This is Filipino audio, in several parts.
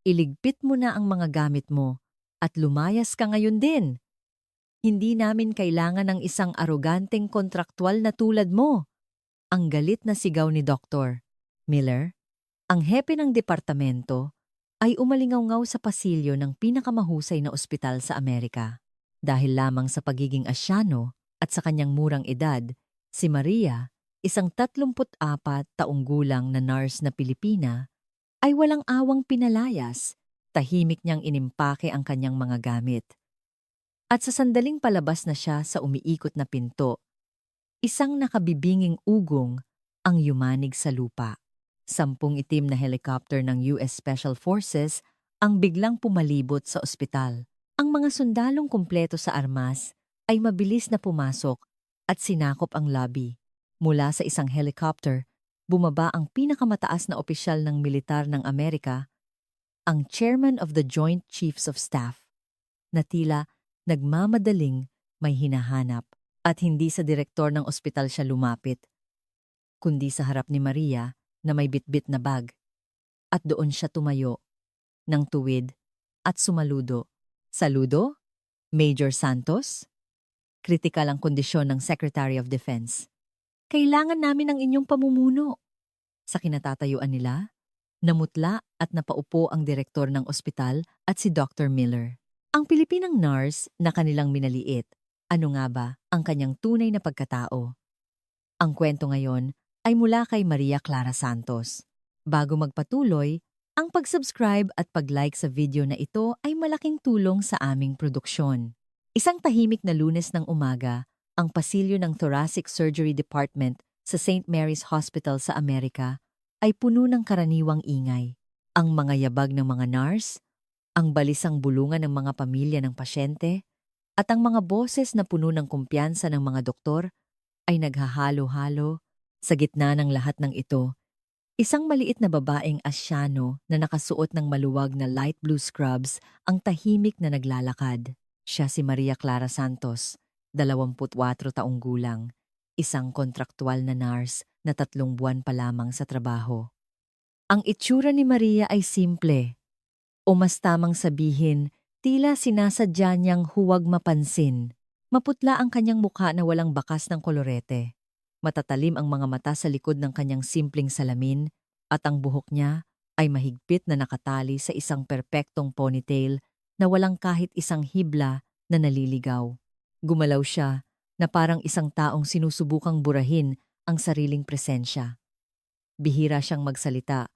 Iligpit mo na ang mga gamit mo at lumayas ka ngayon din. Hindi namin kailangan ng isang aroganteng kontraktwal na tulad mo. Ang galit na sigaw ni Dr. Miller, ang hepe ng departamento, ay umalingaw sa pasilyo ng pinakamahusay na ospital sa Amerika. Dahil lamang sa pagiging asyano at sa kanyang murang edad, si Maria, isang 34 taong gulang na nurse na Pilipina, ay walang awang pinalayas. Tahimik niyang inimpake ang kanyang mga gamit. At sa sandaling palabas na siya sa umiikot na pinto, isang nakabibinging ugong ang yumanig sa lupa. 10 itim na helicopter ng US Special Forces ang biglang pumalibot sa ospital. Ang mga sundalong kumpleto sa armas ay mabilis na pumasok at sinakop ang lobby. Mula sa isang helicopter, bumaba ang pinakamataas na opisyal ng militar ng Amerika, ang Chairman of the Joint Chiefs of Staff, na tila nagmamadaling may hinahanap. At hindi sa direktor ng ospital siya lumapit, kundi sa harap ni Maria na may bitbit na bag. At doon siya tumayo, ng tuwid, at sumaludo. Saludo, Major Santos? Kritikal ang kondisyon ng Secretary of Defense. Kailangan namin ng inyong pamumuno. Sa kinatatayuan nila, namutla at napaupo ang direktor ng ospital at si Dr. Miller. Ang Pilipinang nurse na kanilang minaliit. Ano nga ba ang kanyang tunay na pagkatao? Ang kwento ngayon ay mula kay Maria Clara Santos. Bago magpatuloy, ang pag-subscribe at pag-like sa video na ito ay malaking tulong sa aming produksyon. Isang tahimik na Lunes ng umaga, ang pasilyo ng Thoracic Surgery Department sa St. Mary's Hospital sa Amerika ay puno ng karaniwang ingay. Ang mga yabag ng mga nurse, ang balisang bulungan ng mga pamilya ng pasyente, at ang mga boses na puno ng kumpiyansa ng mga doktor ay naghahalo-halo. Sa gitna ng lahat ng ito, isang maliit na babaeng asyano na nakasuot ng maluwag na light blue scrubs ang tahimik na naglalakad. Siya si Maria Clara Santos, 24 taong gulang, isang kontraktwal na nurse na 3 buwan pa lamang sa trabaho. Ang itsura ni Maria ay simple, o mas tamang sabihin, tila sinasadya niyang huwag mapansin. Maputla ang kanyang mukha na walang bakas ng kolorete. Matatalim ang mga mata sa likod ng kanyang simpleng salamin at ang buhok niya ay mahigpit na nakatali sa isang perpektong ponytail na walang kahit isang hibla na naliligaw. Gumalaw siya na parang isang taong sinusubukang burahin ang sariling presensya. Bihira siyang magsalita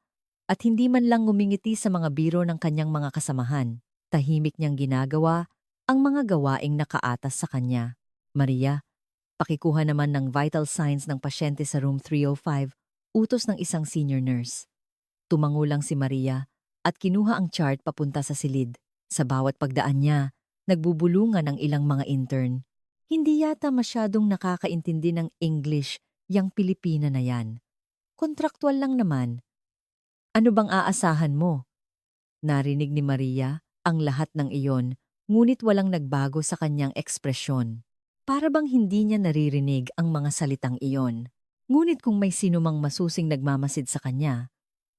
at hindi man lang ngumingiti sa mga biro ng kanyang mga kasamahan. Tahimik niyang ginagawa ang mga gawaing nakaatas sa kanya. Maria, pakikuha naman ng vital signs ng pasyente sa room 305, utos ng isang senior nurse. Tumango lang si Maria at kinuha ang chart papunta sa silid. Sa bawat pagdaan niya, nagbubulungan ang ilang mga intern. Hindi yata masyadong nakakaintindi ng English yang Pilipina na yan. Kontraktual lang naman. Ano bang aasahan mo? Narinig ni Maria ang lahat ng iyon, ngunit walang nagbago sa kanyang ekspresyon. Para bang hindi niya naririnig ang mga salitang iyon. Ngunit kung may sino mang masusing nagmamasid sa kanya,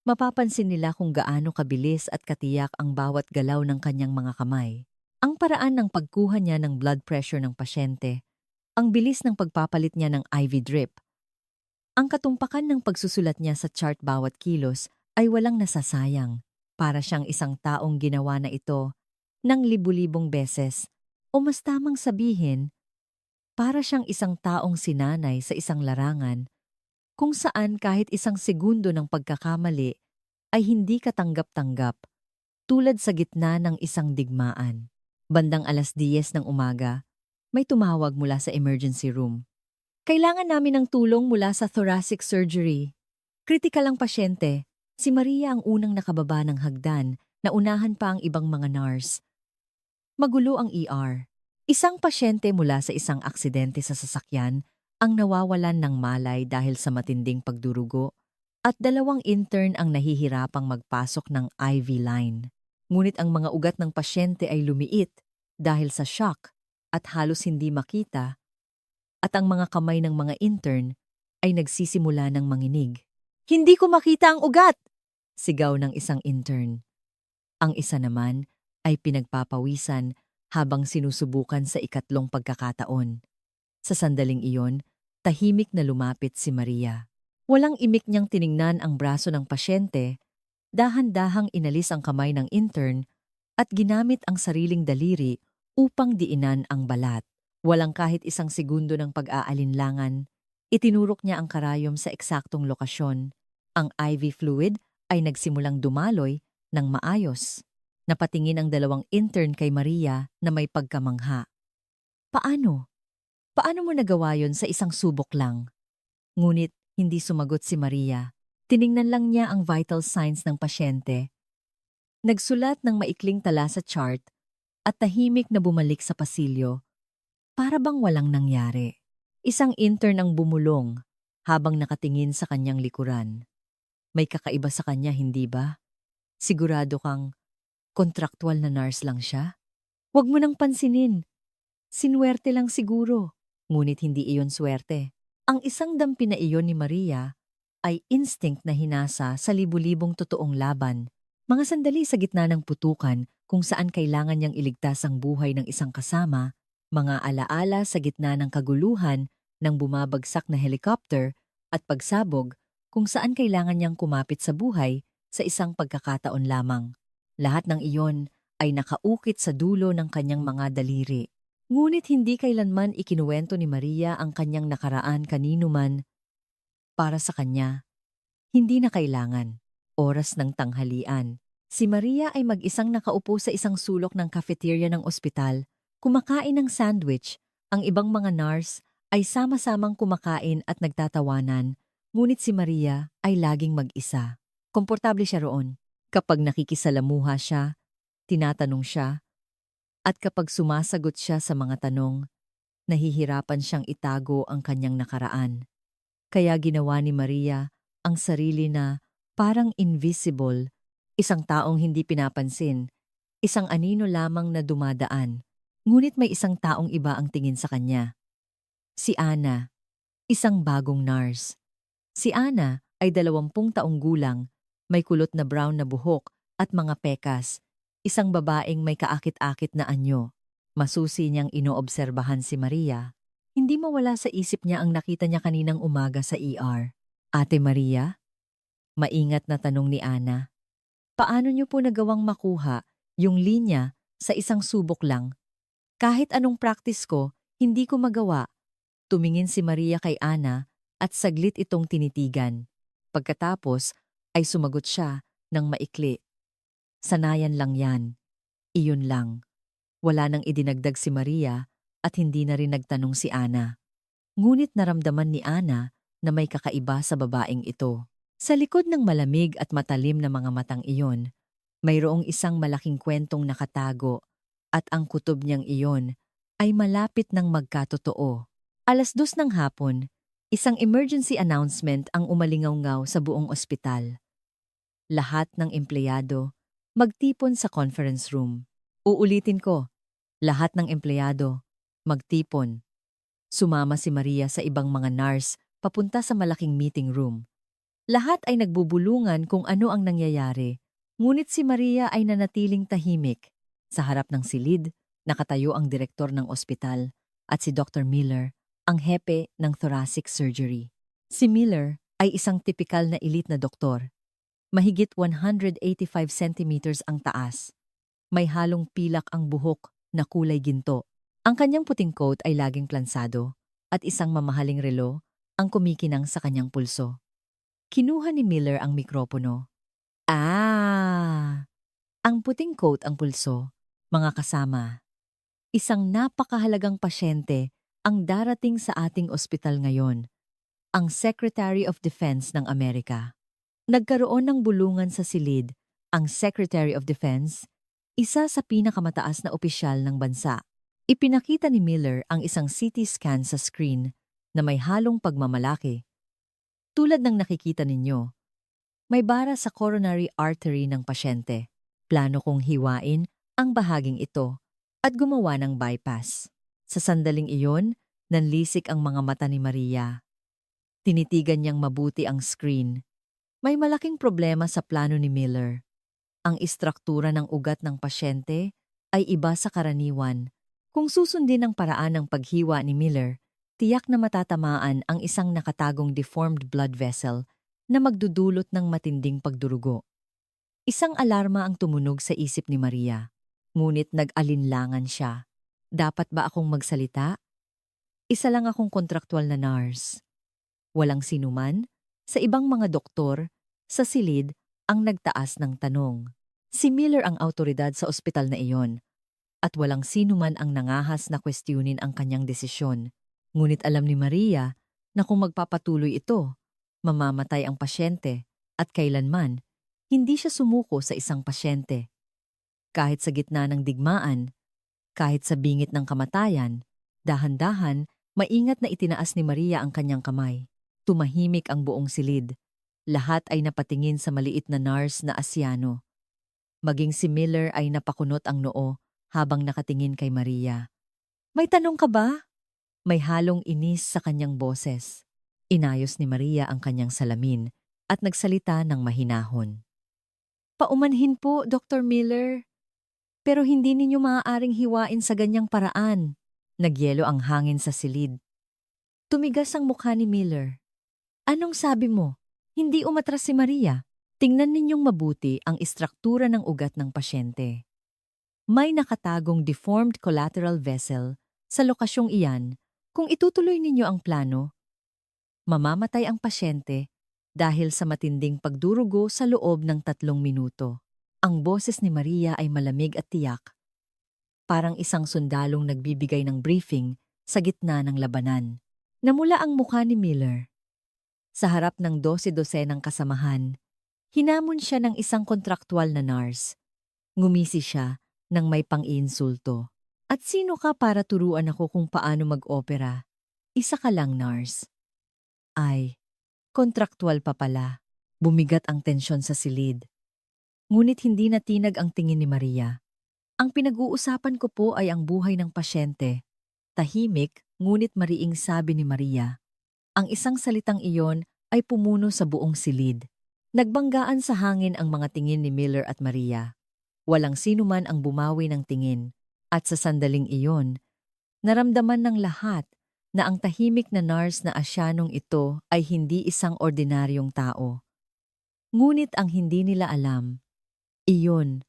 mapapansin nila kung gaano kabilis at katiyak ang bawat galaw ng kanyang mga kamay. Ang paraan ng pagkuha niya ng blood pressure ng pasyente, ang bilis ng pagpapalit niya ng IV drip, ang katumpakan ng pagsusulat niya sa chart bawat kilos ay walang nasasayang. Para siyang isang taong ginawa na ito ng libu-libong beses, o mas tamang sabihin, para siyang isang taong sinanay sa isang larangan kung saan kahit isang segundo ng pagkakamali ay hindi katanggap-tanggap, tulad sa gitna ng isang digmaan. Bandang 10:00 ng umaga, may tumawag mula sa emergency room. Kailangan namin ng tulong mula sa thoracic surgery. Kritikal ang pasyente. Si Maria ang unang nakababa ng hagdan, naunahan pa ang ibang mga nurse. Magulo ang ER. Isang pasyente mula sa isang aksidente sa sasakyan ang nawawalan ng malay dahil sa matinding pagdurugo at 2 intern ang nahihirapang magpasok ng IV line. Ngunit ang mga ugat ng pasyente ay lumiit dahil sa shock at halos hindi makita, at ang mga kamay ng mga intern ay nagsisimula ng manginig. Hindi ko makita ang ugat! Sigaw ng isang intern. Ang isa naman ay pinagpapawisan habang sinusubukan sa ikatlong pagkakataon. Sa sandaling iyon, tahimik na lumapit si Maria. Walang imik niyang tiningnan ang braso ng pasyente, dahan-dahang inalis ang kamay ng intern at ginamit ang sariling daliri upang diinan ang balat. Walang kahit isang segundo ng pag-aalinlangan, itinurok niya ang karayom sa eksaktong lokasyon. Ang IV fluid ay nagsimulang dumaloy ng maayos. Napatingin ang dalawang intern kay Maria na may pagkamangha. Paano? Paano mo nagawa yon sa isang subok lang? Ngunit hindi sumagot si Maria. Tiningnan lang niya ang vital signs ng pasyente. Nagsulat ng maikling tala sa chart at tahimik na bumalik sa pasilyo. Para bang walang nangyari. Isang intern ang bumulong habang nakatingin sa kanyang likuran. May kakaiba sa kanya, hindi ba? Sigurado kang kontraktual na nurse lang siya? Huwag mo nang pansinin. Sinwerte lang siguro. Ngunit hindi iyon swerte. Ang isang dampi na iyon ni Maria ay instinct na hinasa sa libu-libong totoong laban. Mga sandali sa gitna ng putukan kung saan kailangan niyang iligtas ang buhay ng isang kasama, mga alaala sa gitna ng kaguluhan ng bumabagsak na helicopter at pagsabog kung saan kailangan niyang kumapit sa buhay sa isang pagkakataon lamang. Lahat ng iyon ay nakaukit sa dulo ng kanyang mga daliri. Ngunit hindi kailanman ikinuwento ni Maria ang kanyang nakaraan kanino man. Para sa kanya, hindi na kailangan. Oras ng tanghalian. Si Maria ay mag-isang nakaupo sa isang sulok ng cafeteria ng ospital, kumakain ng sandwich. Ang ibang mga nurse ay sama-samang kumakain at nagtatawanan, ngunit si Maria ay laging mag-isa. Komportable siya roon. Kapag nakikisalamuha siya, tinatanong siya, at kapag sumasagot siya sa mga tanong, nahihirapan siyang itago ang kanyang nakaraan. Kaya ginawa ni Maria ang sarili na parang invisible, isang taong hindi pinapansin, isang anino lamang na dumadaan. Ngunit may isang taong iba ang tingin sa kanya. Si Ana, isang bagong nurse. Si Ana ay 20 taong gulang, may kulot na brown na buhok at mga pekas, isang babaeng may kaakit-akit na anyo. Masusi niyang inoobserbahan si Maria. Hindi mawala sa isip niya ang nakita niya kaninang umaga sa ER. Ate Maria? Maingat na tanong ni Ana. Paano niyo po nagawang makuha yung linya sa isang subok lang? Kahit anong practice ko, hindi ko magawa. Tumingin si Maria kay Ana at saglit itong tinitigan. Pagkatapos ay sumagot siya ng maikli. Sanayan lang yan. Iyon lang. Wala nang idinagdag si Maria at hindi na rin nagtanong si Ana. Ngunit naramdaman ni Ana na may kakaiba sa babaeng ito. Sa likod ng malamig at matalim na mga matang iyon, mayroong isang malaking kwentong nakatago at ang kutob niyang iyon ay malapit ng magkatotoo. 2:00 ng hapon, isang emergency announcement ang umalingaw-ngaw sa buong ospital. Lahat ng empleyado magtipon sa conference room. Uulitin ko, lahat ng empleyado magtipon. Sumama si Maria sa ibang mga nurse papunta sa malaking meeting room. Lahat ay nagbubulungan kung ano ang nangyayari, ngunit si Maria ay nanatiling tahimik. Sa harap ng silid, nakatayo ang direktor ng ospital at si Dr. Miller, ang hepe ng thoracic surgery. Si Miller ay isang tipikal na elite na doktor. Mahigit 185 centimeters ang taas. May halong pilak ang buhok na kulay ginto. Ang kanyang puting coat ay laging plansado at isang mamahaling relo ang kumikinang sa kanyang pulso. Kinuha ni Miller ang mikropono. Ang puting coat ang pulso, mga kasama. Isang napakahalagang pasyente ang darating sa ating ospital ngayon, ang Secretary of Defense ng Amerika. Nagkaroon ng bulungan sa silid, ang Secretary of Defense, isa sa pinakamataas na opisyal ng bansa. Ipinakita ni Miller ang isang CT scan sa screen na may halong pagmamalaki. Tulad ng nakikita ninyo, may bara sa coronary artery ng pasyente. Plano kong hiwain ang bahaging ito at gumawa ng bypass. Sa sandaling iyon, nanlisik ang mga mata ni Maria. Tinitigan niyang mabuti ang screen. May malaking problema sa plano ni Miller. Ang istruktura ng ugat ng pasyente ay iba sa karaniwan. Kung susundin ang paraan ng paghiwa ni Miller, tiyak na matatamaan ang isang nakatagong deformed blood vessel na magdudulot ng matinding pagdurugo. Isang alarma ang tumunog sa isip ni Maria. Ngunit nag-alinlangan siya. Dapat ba akong magsalita? Isa lang akong kontraktual na nurse. Walang sinuman, sa ibang mga doktor, sa silid, ang nagtaas ng tanong. Si Miller ang awtoridad sa ospital na iyon, at walang sinuman ang nangahas na kwestiyonin ang kanyang desisyon. Ngunit alam ni Maria na kung magpapatuloy ito, mamamatay ang pasyente at kailanman, hindi siya sumuko sa isang pasyente. Kahit sa gitna ng digmaan, kahit sa bingit ng kamatayan, dahan-dahan, maingat na itinaas ni Maria ang kanyang kamay. Tumahimik ang buong silid. Lahat ay napatingin sa maliit na nurse na Asyano. Maging si Miller ay napakunot ang noo habang nakatingin kay Maria. "May tanong ka ba?" May halong inis sa kanyang boses. Inayos ni Maria ang kanyang salamin at nagsalita ng mahinahon. "Paumanhin po, Dr. Miller. Pero hindi ninyo maaaring hiwain sa ganyang paraan." Nagyelo ang hangin sa silid. Tumigas ang mukha ni Miller. "Anong sabi mo?" Hindi umatras si Maria. Tingnan ninyong mabuti ang istruktura ng ugat ng pasyente. May nakatagong deformed collateral vessel sa lokasyong iyan. Kung itutuloy ninyo ang plano, mamamatay ang pasyente dahil sa matinding pagdurugo sa loob ng 3 minuto. Ang boses ni Maria ay malamig at tiyak. Parang isang sundalong nagbibigay ng briefing sa gitna ng labanan. Namula ang mukha ni Miller. Sa harap ng 12-dosenang kasamahan, hinamon siya ng isang kontraktual na nurse. Ngumisi siya nang may pang-iinsulto. "At sino ka para turuan ako kung paano mag-opera? Isa ka lang, nurse." Ay, kontraktual pa pala. Bumigat ang tensyon sa silid. Ngunit hindi natinag ang tingin ni Maria. "Ang pinag-uusapan ko po ay ang buhay ng pasyente." Tahimik, ngunit mariing sabi ni Maria. Ang isang salitang iyon ay pumuno sa buong silid. Nagbanggaan sa hangin ang mga tingin ni Miller at Maria. Walang sinuman ang bumawi ng tingin. At sa sandaling iyon, naramdaman ng lahat na ang tahimik na nurse na Asyanong ito ay hindi isang ordinaryong tao. Ngunit ang hindi nila alam, iyon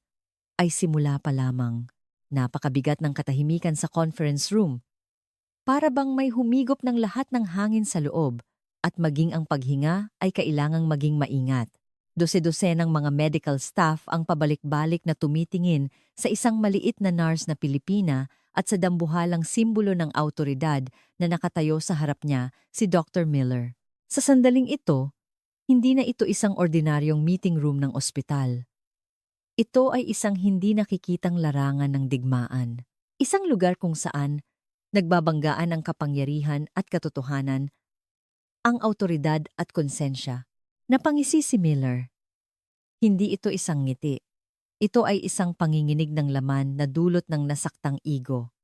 ay simula pa lamang. Napakabigat ng katahimikan sa conference room. Para bang may humigop ng lahat ng hangin sa loob at maging ang paghinga ay kailangang maging maingat. Dose-dosenang mga medical staff ang pabalik-balik na tumitingin sa isang maliit na nurse na Pilipina at sa dambuhalang simbolo ng awtoridad na nakatayo sa harap niya, si Dr. Miller. Sa sandaling ito, hindi na ito isang ordinaryong meeting room ng ospital. Ito ay isang hindi nakikitang larangan ng digmaan. Isang lugar kung saan nagbabanggaan ang kapangyarihan at katotohanan, ang awtoridad at konsensya. Napangisi si Miller. Hindi ito isang ngiti. Ito ay isang panginginig ng laman na dulot ng nasaktang ego.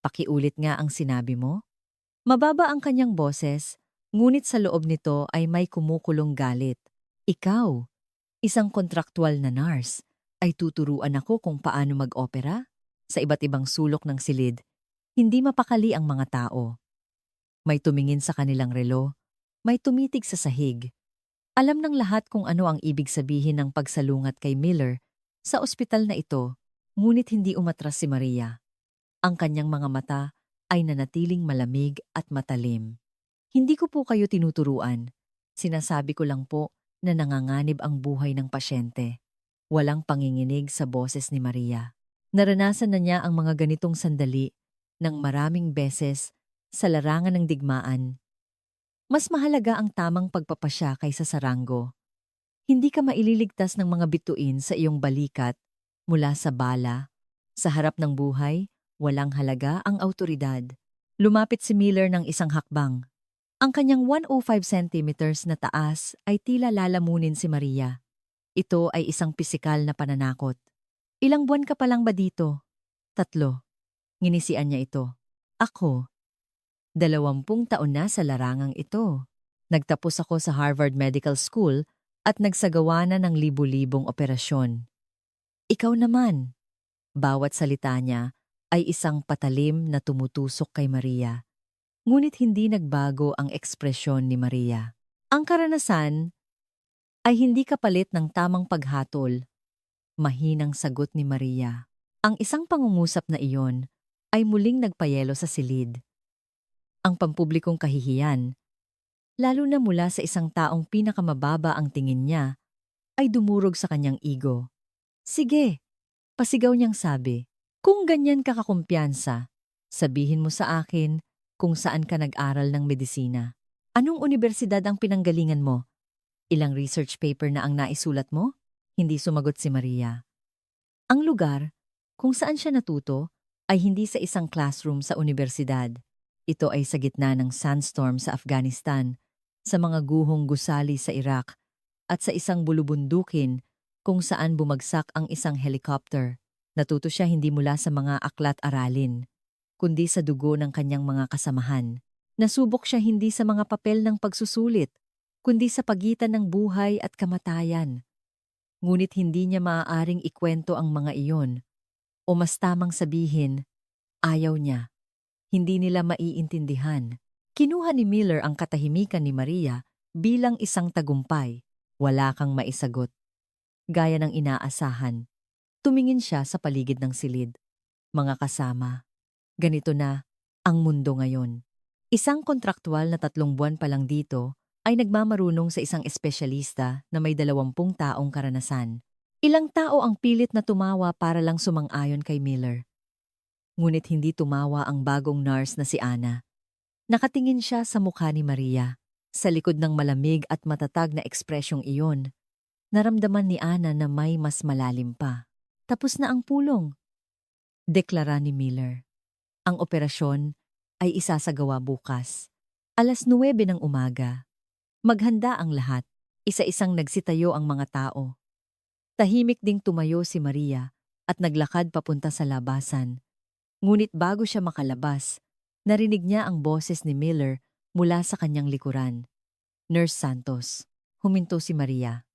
"Pakiulit nga ang sinabi mo?" Mababa ang kanyang boses, ngunit sa loob nito ay may kumukulong galit. "Ikaw, isang kontraktual na nurse, ay tuturuan ako kung paano mag-opera?" Sa iba't ibang sulok ng silid, hindi mapakali ang mga tao. May tumingin sa kanilang relo, may tumitig sa sahig. Alam ng lahat kung ano ang ibig sabihin ng pagsalungat kay Miller sa ospital na ito, ngunit hindi umatras si Maria. Ang kanyang mga mata ay nanatiling malamig at matalim. "Hindi ko po kayo tinuturuan. Sinasabi ko lang po na nanganganib ang buhay ng pasyente." Walang panginginig sa boses ni Maria. Naranasan na niya ang mga ganitong sandali ng maraming beses sa larangan ng digmaan. Mas mahalaga ang tamang pagpapasya kaysa sa ranggo. Hindi ka maililigtas ng mga bituin sa iyong balikat mula sa bala. Sa harap ng buhay, walang halaga ang awtoridad. Lumapit si Miller ng isang hakbang. Ang kanyang 105 centimeters na taas ay tila lalamunin si Maria. Ito ay isang pisikal na pananakot. "Ilang buwan ka pa lang ba dito?" 3. Nginisian niya ito. "Ako, 20 taon na sa larangang ito. Nagtapos ako sa Harvard Medical School at nagsagawa na ng libu-libong operasyon." Ikaw naman. Bawat salita niya ay isang patalim na tumutusok kay Maria. Ngunit hindi nagbago ang ekspresyon ni Maria. Ang karanasan ay hindi kapalit ng tamang paghatol. Mahinang sagot ni Maria. Ang isang pangungusap na iyon ay muling nagpayelo sa silid. Ang pampublikong kahihiyan, lalo na mula sa isang taong pinakamababa ang tingin niya, ay dumurog sa kanyang ego. Sige, pasigaw niyang sabi. Kung ganyan ka kakumpiyansa, sabihin mo sa akin kung saan ka nag-aral ng medisina. Anong unibersidad ang pinanggalingan mo? Ilang research paper na ang naisulat mo? Hindi sumagot si Maria. Ang lugar kung saan siya natuto ay hindi sa isang classroom sa unibersidad. Ito ay sa gitna ng sandstorm sa Afghanistan, sa mga guhong gusali sa Iraq, at sa isang bulubundukin kung saan bumagsak ang isang helicopter. Natuto siya hindi mula sa mga aklat-aralin, kundi sa dugo ng kanyang mga kasamahan. Nasubok siya hindi sa mga papel ng pagsusulit, kundi sa pagitan ng buhay at kamatayan. Ngunit hindi niya maaaring ikwento ang mga iyon, o mas tamang sabihin, ayaw niya. Hindi nila maiintindihan. Kinuha ni Miller ang katahimikan ni Maria bilang isang tagumpay. Wala kang maisagot. Gaya ng inaasahan. Tumingin siya sa paligid ng silid. Mga kasama. Ganito na ang mundo ngayon. Isang kontraktual na 3 buwan pa lang dito ay nagmamarunong sa isang espesyalista na may 20 taong karanasan. Ilang tao ang pilit na tumawa para lang sumang-ayon kay Miller. Ngunit hindi tumawa ang bagong nurse na si Ana. Nakatingin siya sa mukha ni Maria. Sa likod ng malamig at matatag na ekspresyong iyon, naramdaman ni Ana na may mas malalim pa. Tapos na ang pulong, deklara ni Miller. Ang operasyon ay isasagawa bukas. 9:00 ng umaga. Maghanda ang lahat. Isa-isang nagsitayo ang mga tao. Tahimik ding tumayo si Maria at naglakad papunta sa labasan. Ngunit bago siya makalabas, narinig niya ang boses ni Miller mula sa kanyang likuran. Nurse Santos. Huminto si Maria.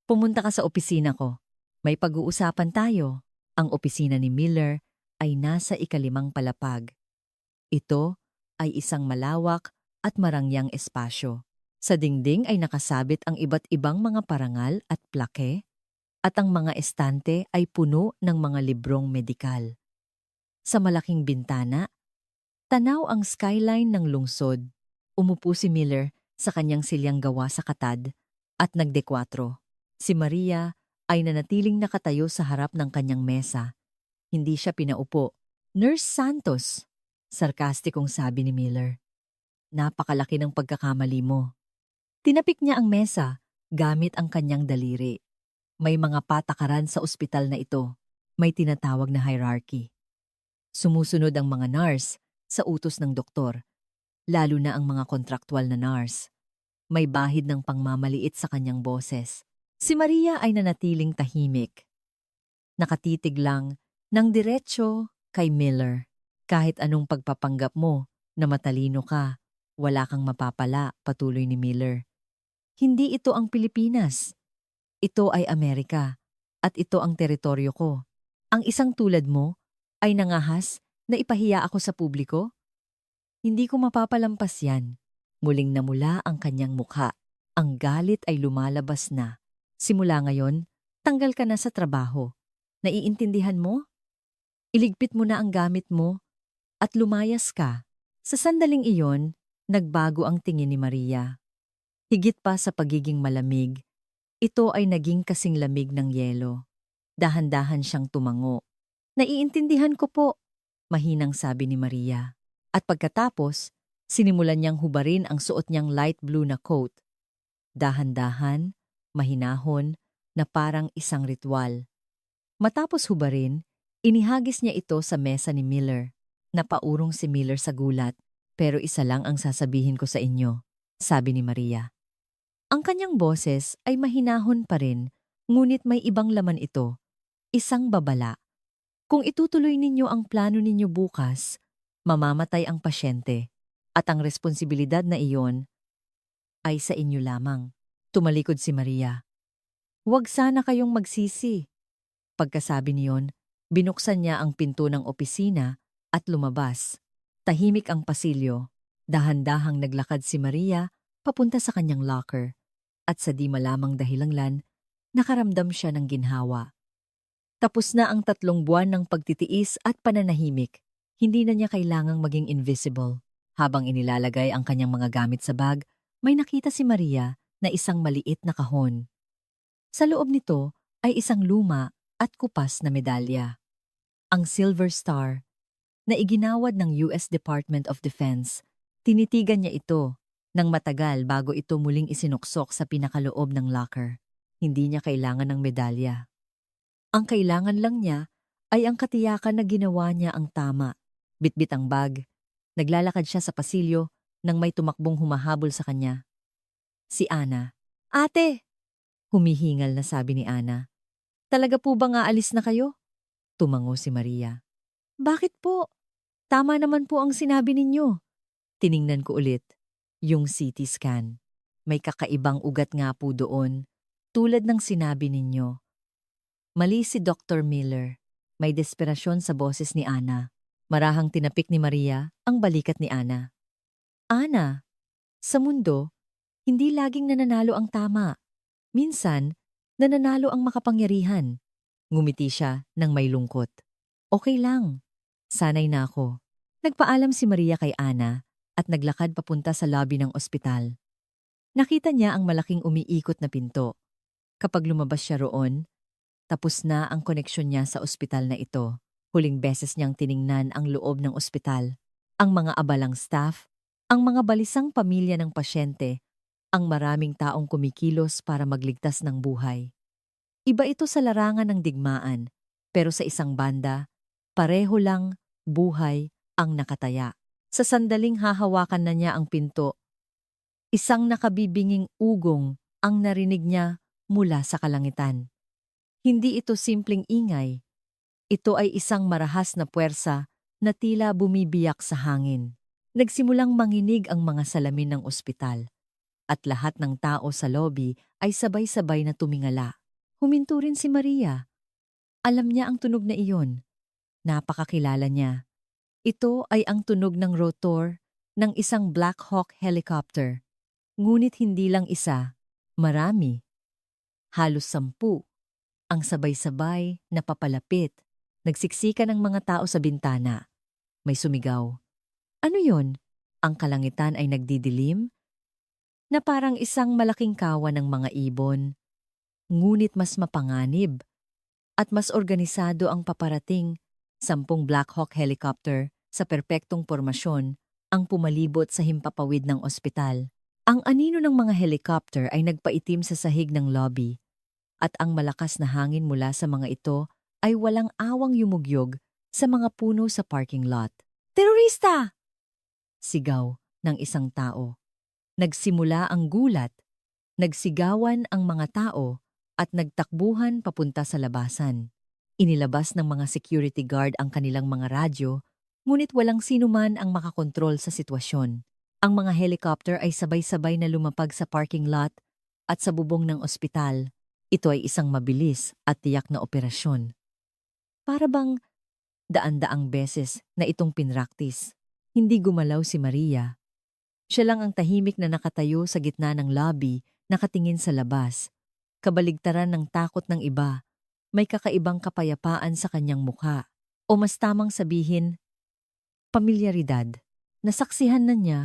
Pumunta ka sa opisina ko. May pag-uusapan tayo. Ang opisina ni Miller ay nasa 5 palapag. Ito ay isang malawak at marangyang espasyo. Sa dingding ay nakasabit ang iba't ibang mga parangal at plake, at ang mga estante ay puno ng mga librong medikal. Sa malaking bintana, tanaw ang skyline ng lungsod. Umupo si Miller sa kanyang silyang gawa sa katad at nagdekwatro. Si Maria ay nanatiling nakatayo sa harap ng kanyang mesa. Hindi siya pinaupo. Nurse Santos, sarkastikong sabi ni Miller. Napakalaki ng pagkakamali mo. Tinapik niya ang mesa gamit ang kanyang daliri. May mga patakaran sa ospital na ito. May tinatawag na hierarchy. Sumusunod ang mga nurse sa utos ng doktor, lalo na ang mga kontraktual na nurse. May bahid ng pangmamaliit sa kanyang boses. Si Maria ay nanatiling tahimik. Nakatitig lang ng diretso kay Miller. Kahit anong pagpapanggap mo na matalino ka, wala kang mapapala, patuloy ni Miller. Hindi ito ang Pilipinas. Ito ay Amerika, at ito ang teritoryo ko. Ang isang tulad mo ay nangahas na ipahiya ako sa publiko? Hindi ko mapapalampas yan. Muling namula ang kanyang mukha. Ang galit ay lumalabas na. Simula ngayon, tanggal ka na sa trabaho. Naiintindihan mo? Iligpit mo na ang gamit mo at lumayas ka. Sa sandaling iyon, nagbago ang tingin ni Maria. Higit pa sa pagiging malamig, ito ay naging kasing lamig ng yelo. Dahan-dahan siyang tumango. Naiintindihan ko po, mahinang sabi ni Maria. At pagkatapos, sinimulan niyang hubarin ang suot niyang light blue na coat. Dahan-dahan, mahinahon, na parang isang ritual. Matapos hubarin, inihagis niya ito sa mesa ni Miller. Napaurong si Miller sa gulat. Pero isa lang ang sasabihin ko sa inyo, sabi ni Maria. Ang kanyang boses ay mahinahon pa rin, ngunit may ibang laman ito. Isang babala. Kung itutuloy ninyo ang plano ninyo bukas, mamamatay ang pasyente, at ang responsibilidad na iyon ay sa inyo lamang. Tumalikod si Maria. Huwag sana kayong magsisi. Pagkasabi niyon, binuksan niya ang pinto ng opisina at lumabas. Tahimik ang pasilyo. Dahan-dahang naglakad si Maria papunta sa kanyang locker at sa di malamang dahilan, nakaramdam siya ng ginhawa. Tapos na ang 3 buwan ng pagtitiis at pananahimik. Hindi na niya kailangang maging invisible. Habang inilalagay ang kanyang mga gamit sa bag, may nakita si Maria na isang maliit na kahon. Sa loob nito ay isang luma at kupas na medalya. Ang Silver Star na iginawad ng US Department of Defense. Tinitigan niya ito ng matagal bago ito muling isinuksok sa pinakaloob ng locker. Hindi niya kailangan ng medalya. Ang kailangan lang niya ay ang katiyakan na ginawa niya ang tama. Bitbit ang bag. Naglalakad siya sa pasilyo nang may tumakbong humahabol sa kanya. Si Ana. "Ate!" Humihingal na sabi ni Ana. "Talaga po bang aalis na kayo?" Tumango si Maria. "Bakit po? Tama naman po ang sinabi ninyo." Tiningnan ko ulit. Yung CT scan. May kakaibang ugat nga po doon. Tulad ng sinabi ninyo. Mali si Dr. Miller. May desperasyon sa boses ni Ana. Marahang tinapik ni Maria ang balikat ni Ana. "Ana, sa mundo, hindi laging nananalo ang tama. Minsan, nananalo ang makapangyarihan." Ngumiti siya nang may lungkot. "Okay lang. Sanay na ako." Nagpaalam si Maria kay Ana at naglakad papunta sa lobby ng ospital. Nakita niya ang malaking umiikot na pinto. Kapag lumabas siya roon, tapos na ang koneksyon niya sa ospital na ito. Huling beses niyang tiningnan ang loob ng ospital. Ang mga abalang staff, ang mga balisang pamilya ng pasyente, ang maraming taong kumikilos para magligtas ng buhay. Iba ito sa larangan ng digmaan, pero sa isang banda, pareho lang buhay ang nakataya. Sa sandaling hahawakan na niya ang pinto, isang nakabibinging ugong ang narinig niya mula sa kalangitan. Hindi ito simpleng ingay. Ito ay isang marahas na puwersa na tila bumibiyak sa hangin. Nagsimulang manginig ang mga salamin ng ospital at lahat ng tao sa lobby ay sabay-sabay na tumingala. Huminto rin si Maria. Alam niya ang tunog na iyon. Napakakilala niya. Ito ay ang tunog ng rotor ng isang Black Hawk helicopter. Ngunit hindi lang isa, marami. Halos 10 ang sabay-sabay na papalapit. Nagsiksikan ng mga tao sa bintana. May sumigaw. "Ano yon?" Ang kalangitan ay nagdidilim na parang isang malaking kawan ng mga ibon. Ngunit mas mapanganib at mas organisado ang paparating. 10 Black Hawk helicopter sa perpektong pormasyon ang pumalibot sa himpapawid ng ospital. Ang anino ng mga helicopter ay nagpaitim sa sahig ng lobby at ang malakas na hangin mula sa mga ito ay walang awang yumugyog sa mga puno sa parking lot. "Terorista!" Sigaw ng isang tao. Nagsimula ang gulat. Nagsigawan ang mga tao at nagtakbuhan papunta sa labasan. Inilabas ng mga security guard ang kanilang mga radyo, ngunit walang sinuman ang makakontrol sa sitwasyon. Ang mga helicopter ay sabay-sabay na lumapag sa parking lot at sa bubong ng ospital. Ito ay isang mabilis at tiyak na operasyon. Para bang daan-daang beses na itong pinraktis. Hindi gumalaw si Maria. Siya lang ang tahimik na nakatayo sa gitna ng lobby, nakatingin sa labas. Kabaligtaran ng takot ng iba, may kakaibang kapayapaan sa kanyang mukha. O mas tamang sabihin, pamilyaridad. Nasaksihan na niya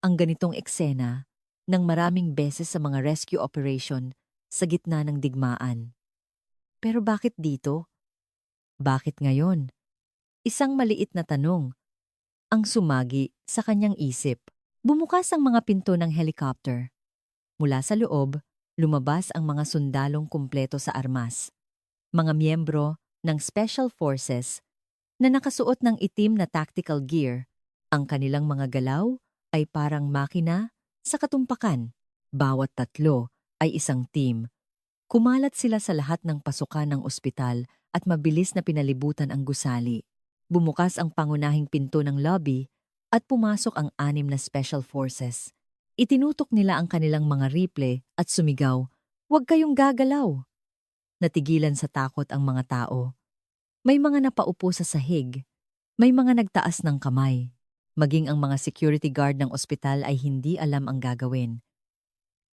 ang ganitong eksena ng maraming beses sa mga rescue operation sa gitna ng digmaan. Pero bakit dito? Bakit ngayon? Isang maliit na tanong ang sumagi sa kanyang isip. Bumukas ang mga pinto ng helicopter. Mula sa loob, lumabas ang mga sundalong kumpleto sa armas. Mga miyembro ng Special Forces na nakasuot ng itim na tactical gear. Ang kanilang mga galaw ay parang makina sa katumpakan. Bawat 3 ay isang team. Kumalat sila sa lahat ng pasukan ng ospital at mabilis na pinalibutan ang gusali. Bumukas ang pangunahing pinto ng lobby at pumasok ang 6 na Special Forces. Itinutok nila ang kanilang mga rifle at sumigaw, "Huwag kayong gagalaw!" Natigilan sa takot ang mga tao. May mga napaupo sa sahig. May mga nagtaas ng kamay. Maging ang mga security guard ng ospital ay hindi alam ang gagawin.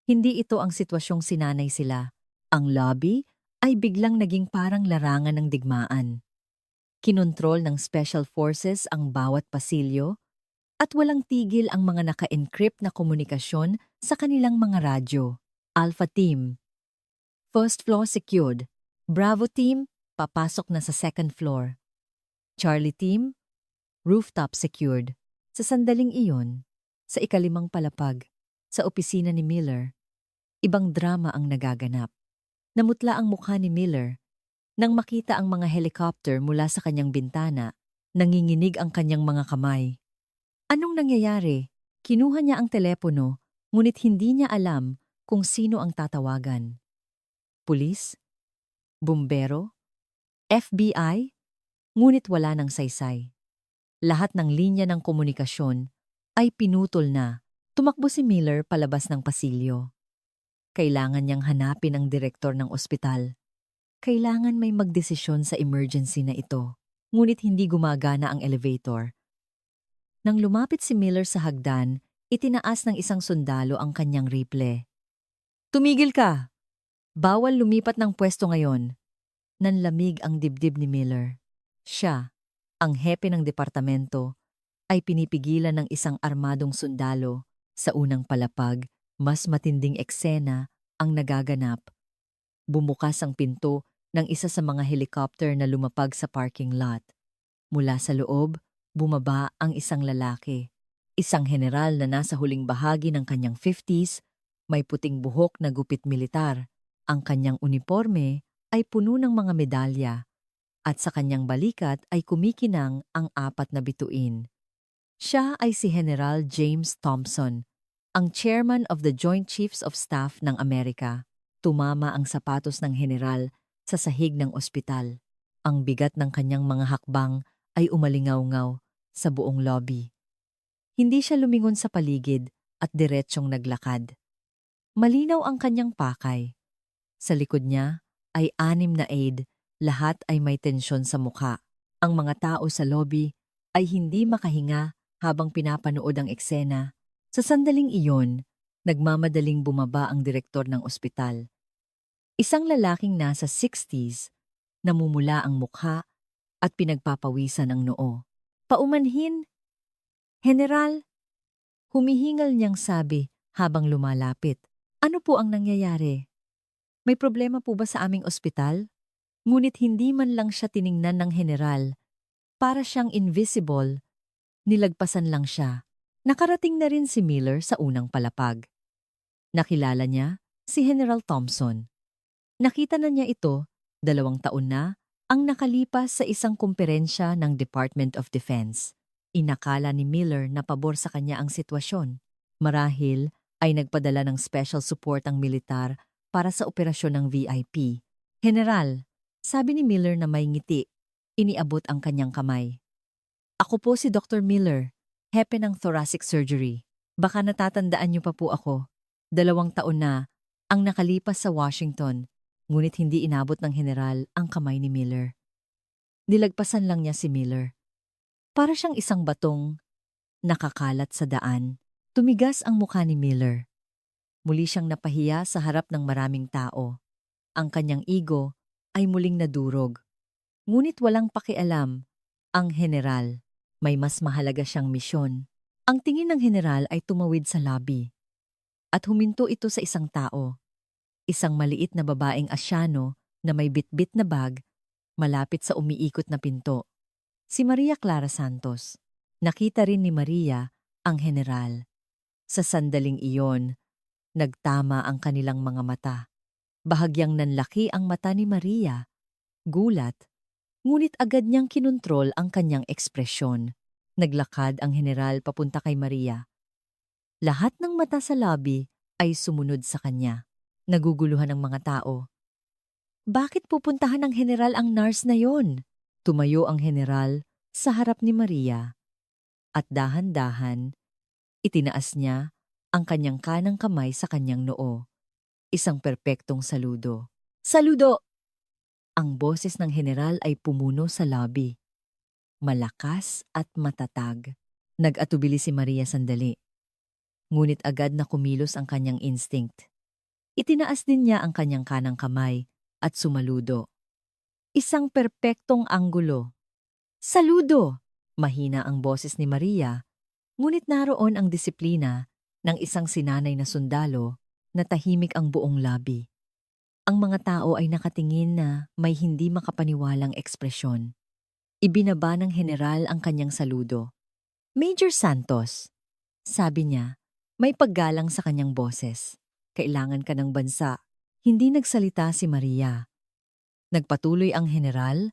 Hindi ito ang sitwasyong sinanay sila. Ang lobby ay biglang naging parang larangan ng digmaan. Kinontrol ng special forces ang bawat pasilyo at walang tigil ang mga naka-encrypt na komunikasyon sa kanilang mga radyo. Alpha Team, first floor secured. Bravo Team, papasok na sa second floor. Charlie Team, rooftop secured. Sa sandaling iyon, sa ikalimang palapag, sa opisina ni Miller, ibang drama ang nagaganap. Namutla ang mukha ni Miller nang makita ang mga helicopter mula sa kanyang bintana, nanginginig ang kanyang mga kamay. Anong nangyayari? Kinuha niya ang telepono, ngunit hindi niya alam kung sino ang tatawagan. Pulis? Bumbero? FBI? Ngunit wala ng saysay. Lahat ng linya ng komunikasyon ay pinutol na. Tumakbo si Miller palabas ng pasilyo. Kailangan niyang hanapin ang direktor ng ospital. Kailangan may magdesisyon sa emergency na ito. Ngunit hindi gumagana ang elevator. Nang lumapit si Miller sa hagdan, itinaas ng isang sundalo ang kanyang rifle. Tumigil ka! Bawal lumipat ng pwesto ngayon. Nanlamig ang dibdib ni Miller. Siya, ang hepe ng departamento, ay pinipigilan ng isang armadong sundalo. Sa unang palapag, mas matinding eksena ang nagaganap. Bumukas ang pinto ng isa sa mga helicopter na lumapag sa parking lot. Mula sa loob, bumaba ang isang lalaki. Isang general na nasa huling bahagi ng kanyang 50s, may puting buhok na gupit militar. Ang kanyang uniforme ay puno ng mga medalya. At sa kanyang balikat ay kumikinang ang 4 na bituin. Siya ay si General James Thompson, ang chairman of the Joint Chiefs of Staff ng Amerika. Tumama ang sapatos ng general sa sahig ng ospital. Ang bigat ng kanyang mga hakbang ay umalingaw-ngaw sa buong lobby. Hindi siya lumingon sa paligid at diretsyong naglakad. Malinaw ang kanyang pakay. Sa likod niya ay 6 na aide. Lahat ay may tensyon sa mukha. Ang mga tao sa lobby ay hindi makahinga habang pinapanood ang eksena. Sa sandaling iyon, nagmamadaling bumaba ang direktor ng ospital. Isang lalaking nasa 60s, namumula ang mukha at pinagpapawisan ang noo. Paumanhin, General, humihingal niyang sabi habang lumalapit. Ano po ang nangyayari? May problema po ba sa aming ospital? Ngunit hindi man lang siya tiningnan ng general. Para siyang invisible, nilagpasan lang siya. Nakarating na rin si Miller sa unang palapag. Nakilala niya si General Thompson. Nakita na niya ito, 2 taon na, ang nakalipas sa isang kumperensya ng Department of Defense. Inakala ni Miller na pabor sa kanya ang sitwasyon. Marahil ay nagpadala ng special support ang militar para sa operasyon ng VIP. General, sabi ni Miller na may ngiti. Iniabot ang kanyang kamay. Ako po si Dr. Miller, hepe ng thoracic surgery. Baka natatandaan niyo pa po ako. 2 taon na ang nakalipas sa Washington, ngunit hindi inabot ng general ang kamay ni Miller. Nilagpasan lang niya si Miller. Para siyang isang batong nakakalat sa daan. Tumigas ang mukha ni Miller. Muli siyang napahiya sa harap ng maraming tao. Ang kanyang ego ay muling nadurog. Ngunit walang pakialam ang general. May mas mahalaga siyang misyon. Ang tingin ng general ay tumawid sa lobby. At huminto ito sa isang tao. Isang maliit na babaeng Asyano na may bitbit na bag malapit sa umiikot na pinto. Si Maria Clara Santos. Nakita rin ni Maria ang general. Sa sandaling iyon, nagtama ang kanilang mga mata. Bahagyang nanlaki ang mata ni Maria. Gulat, ngunit agad niyang kinontrol ang kanyang ekspresyon. Naglakad ang general papunta kay Maria. Lahat ng mata sa lobby ay sumunod sa kanya. Naguguluhan ang mga tao. Bakit pupuntahan ng general ang nurse na yon? Tumayo ang general sa harap ni Maria. At dahan-dahan, itinaas niya ang kanyang kanang kamay sa kanyang noo. Isang perpektong saludo. Saludo! Ang boses ng general ay pumuno sa lobby. Malakas at matatag. Nag-atubili si Maria sandali. Ngunit agad na kumilos ang kanyang instinct. Itinaas din niya ang kanyang kanang kamay at sumaludo. Isang perpektong anggulo. Saludo! Mahina ang boses ni Maria, ngunit naroon ang disiplina ng isang sinanay na sundalo na tahimik ang buong labi. Ang mga tao ay nakatingin na may hindi makapaniwalang ekspresyon. Ibinaba ng general ang kanyang saludo. Major Santos, sabi niya, may paggalang sa kanyang boses. Kailangan ka ng bansa. Hindi nagsalita si Maria. Nagpatuloy ang general.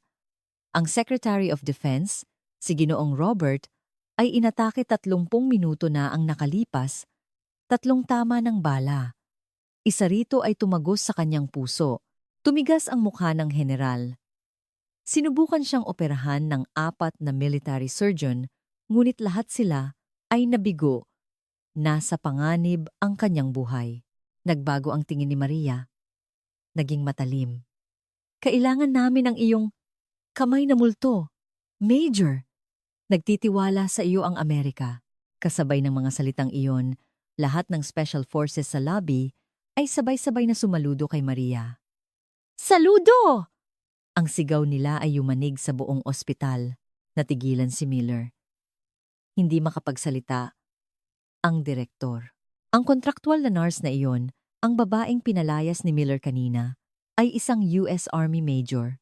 Ang Secretary of Defense, si Ginoong Robert, ay inatake 30 minuto na ang nakalipas, 3 tama ng bala. Isa rito ay tumagos sa kanyang puso. Tumigas ang mukha ng general. Sinubukan siyang operahan ng 4 na military surgeon, ngunit lahat sila ay nabigo. Nasa panganib ang kanyang buhay. Nagbago ang tingin ni Maria. Naging matalim. Kailangan namin ang iyong kamay na multo. Major, nagtitiwala sa iyo ang Amerika. Kasabay ng mga salitang iyon, lahat ng special forces sa lobby ay sabay-sabay na sumaludo kay Maria. Saludo! Ang sigaw nila ay yumanig sa buong ospital. Natigilan si Miller. Hindi makapagsalita ang direktor. Ang kontraktual na nurse na iyon, ang babaeng pinalayas ni Miller kanina, ay isang US Army Major.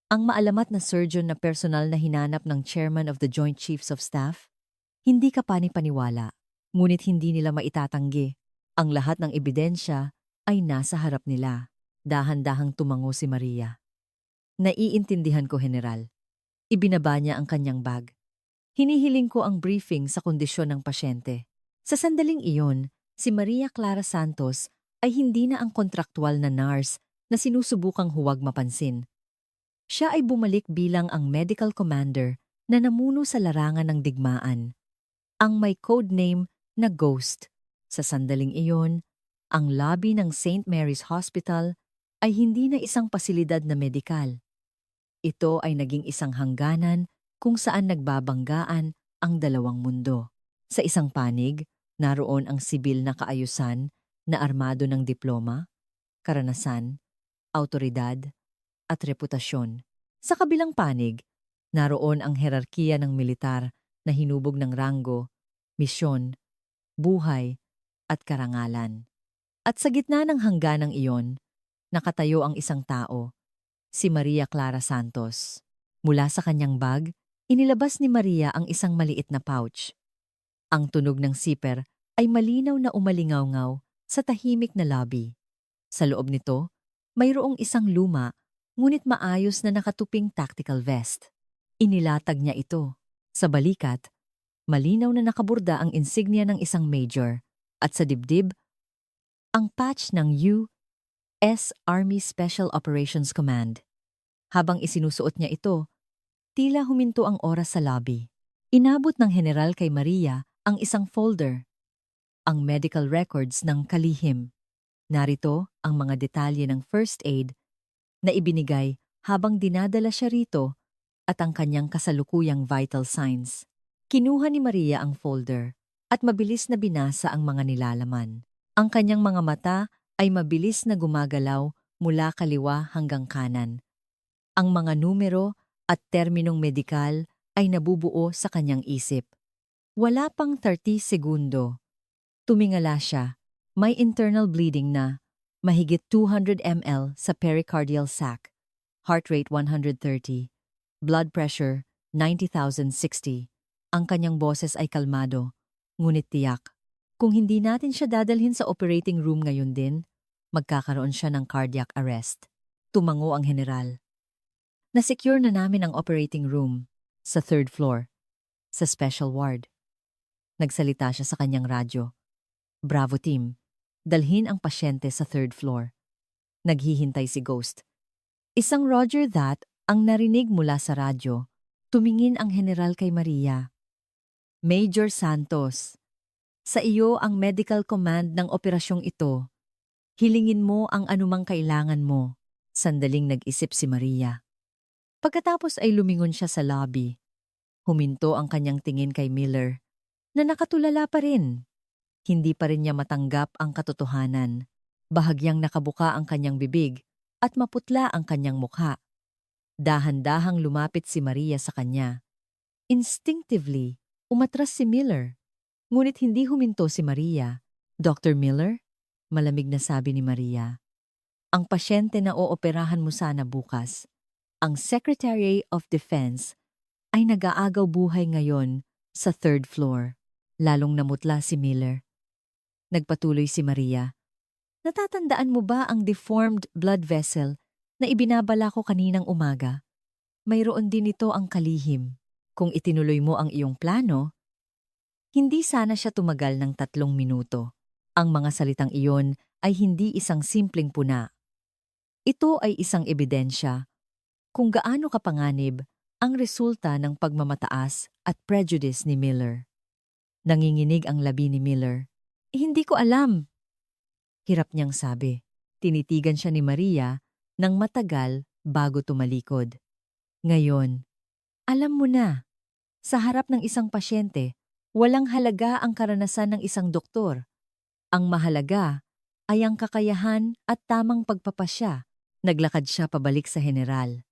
Ang maalamat na surgeon na personal na hinanap ng Chairman of the Joint Chiefs of Staff, hindi ka pani-paniwala, ngunit hindi nila maitatanggi. Ang lahat ng ebidensya ay nasa harap nila. Dahan-dahang tumango si Maria. Naiintindihan ko, General. Ibinaba niya ang kanyang bag. Hinihiling ko ang briefing sa kondisyon ng pasyente. Sa sandaling iyon, si Maria Clara Santos ay hindi na ang kontraktual na nurse na sinusubukang huwag mapansin. Siya ay bumalik bilang ang medical commander na namuno sa larangan ng digmaan. Ang may codename na Ghost. Sa sandaling iyon, ang lobby ng St. Mary's Hospital ay hindi na isang pasilidad na medikal. Ito ay naging isang hangganan kung saan nagbabanggaan ang dalawang mundo. Sa isang panig, naroon ang sibil na kaayusan na armado ng diploma, karanasan, awtoridad, at reputasyon. Sa kabilang panig, naroon ang herarkiya ng militar na hinubog ng ranggo, misyon, buhay, at karangalan. At sa gitna ng hangganang iyon, nakatayo ang isang tao, si Maria Clara Santos. Mula sa kanyang bag, inilabas ni Maria ang isang maliit na pouch. Ang tunog ng siper ay malinaw na umalingaw-ngaw sa tahimik na lobby. Sa loob nito, mayroong isang luma, ngunit maayos na nakatuping tactical vest. Inilatag niya ito. Sa balikat, malinaw na nakaburda ang insignia ng isang major, at sa dibdib, ang patch ng U.S. Army Special Operations Command. Habang isinusuot niya ito, tila huminto ang oras sa lobby. Inabot ng general kay Maria ang isang folder, ang medical records ng kalihim. Narito ang mga detalye ng first aid na ibinigay habang dinadala siya rito at ang kanyang kasalukuyang vital signs. Kinuha ni Maria ang folder at mabilis na binasa ang mga nilalaman. Ang kanyang mga mata ay mabilis na gumagalaw mula kaliwa hanggang kanan. Ang mga numero at terminong medikal ay nabubuo sa kanyang isip. Wala pang 30 segundo. Tumingala siya. May internal bleeding na, mahigit 200 ml sa pericardial sac, heart rate 130, blood pressure 90,060. Ang kanyang boses ay kalmado, ngunit tiyak. Kung hindi natin siya dadalhin sa operating room ngayon din, magkakaroon siya ng cardiac arrest. Tumango ang general. Nasecure na namin ang operating room sa 3rd floor, sa special ward. Nagsalita siya sa kanyang radyo. Bravo team, dalhin ang pasyente sa 3rd floor. Naghihintay si Ghost. Isang Roger that ang narinig mula sa radyo. Tumingin ang general kay Maria. Major Santos, sa iyo ang medical command ng operasyong ito. Hilingin mo ang anumang kailangan mo. Sandaling nag-isip si Maria. Pagkatapos ay lumingon siya sa lobby. Huminto ang kanyang tingin kay Miller, na nakatulala pa rin. Hindi pa rin niya matanggap ang katotohanan. Bahagyang nakabuka ang kanyang bibig at maputla ang kanyang mukha. Dahan-dahang lumapit si Maria sa kanya. Instinctively, umatras si Miller. Ngunit hindi huminto si Maria. Dr. Miller? Malamig na sabi ni Maria. Ang pasyente na ooperahan mo sana bukas, ang Secretary of Defense, ay nag-aagaw buhay ngayon sa third floor. Lalong namutla si Miller. Nagpatuloy si Maria. Natatandaan mo ba ang deformed blood vessel na ibinabala ko kaninang umaga? Mayroon din ito ang kalihim. Kung itinuloy mo ang iyong plano, hindi sana siya tumagal ng 3 minuto. Ang mga salitang iyon ay hindi isang simpleng puna. Ito ay isang ebidensya kung gaano kapanganib ang resulta ng pagmamataas at prejudice ni Miller. Nanginginig ang labi ni Miller. Hindi ko alam. Hirap niyang sabi. Tinitigan siya ni Maria ng matagal bago tumalikod. Ngayon, alam mo na, sa harap ng isang pasyente, walang halaga ang karanasan ng isang doktor. Ang mahalaga ay ang kakayahan at tamang pagpapasya. Naglakad siya pabalik sa general.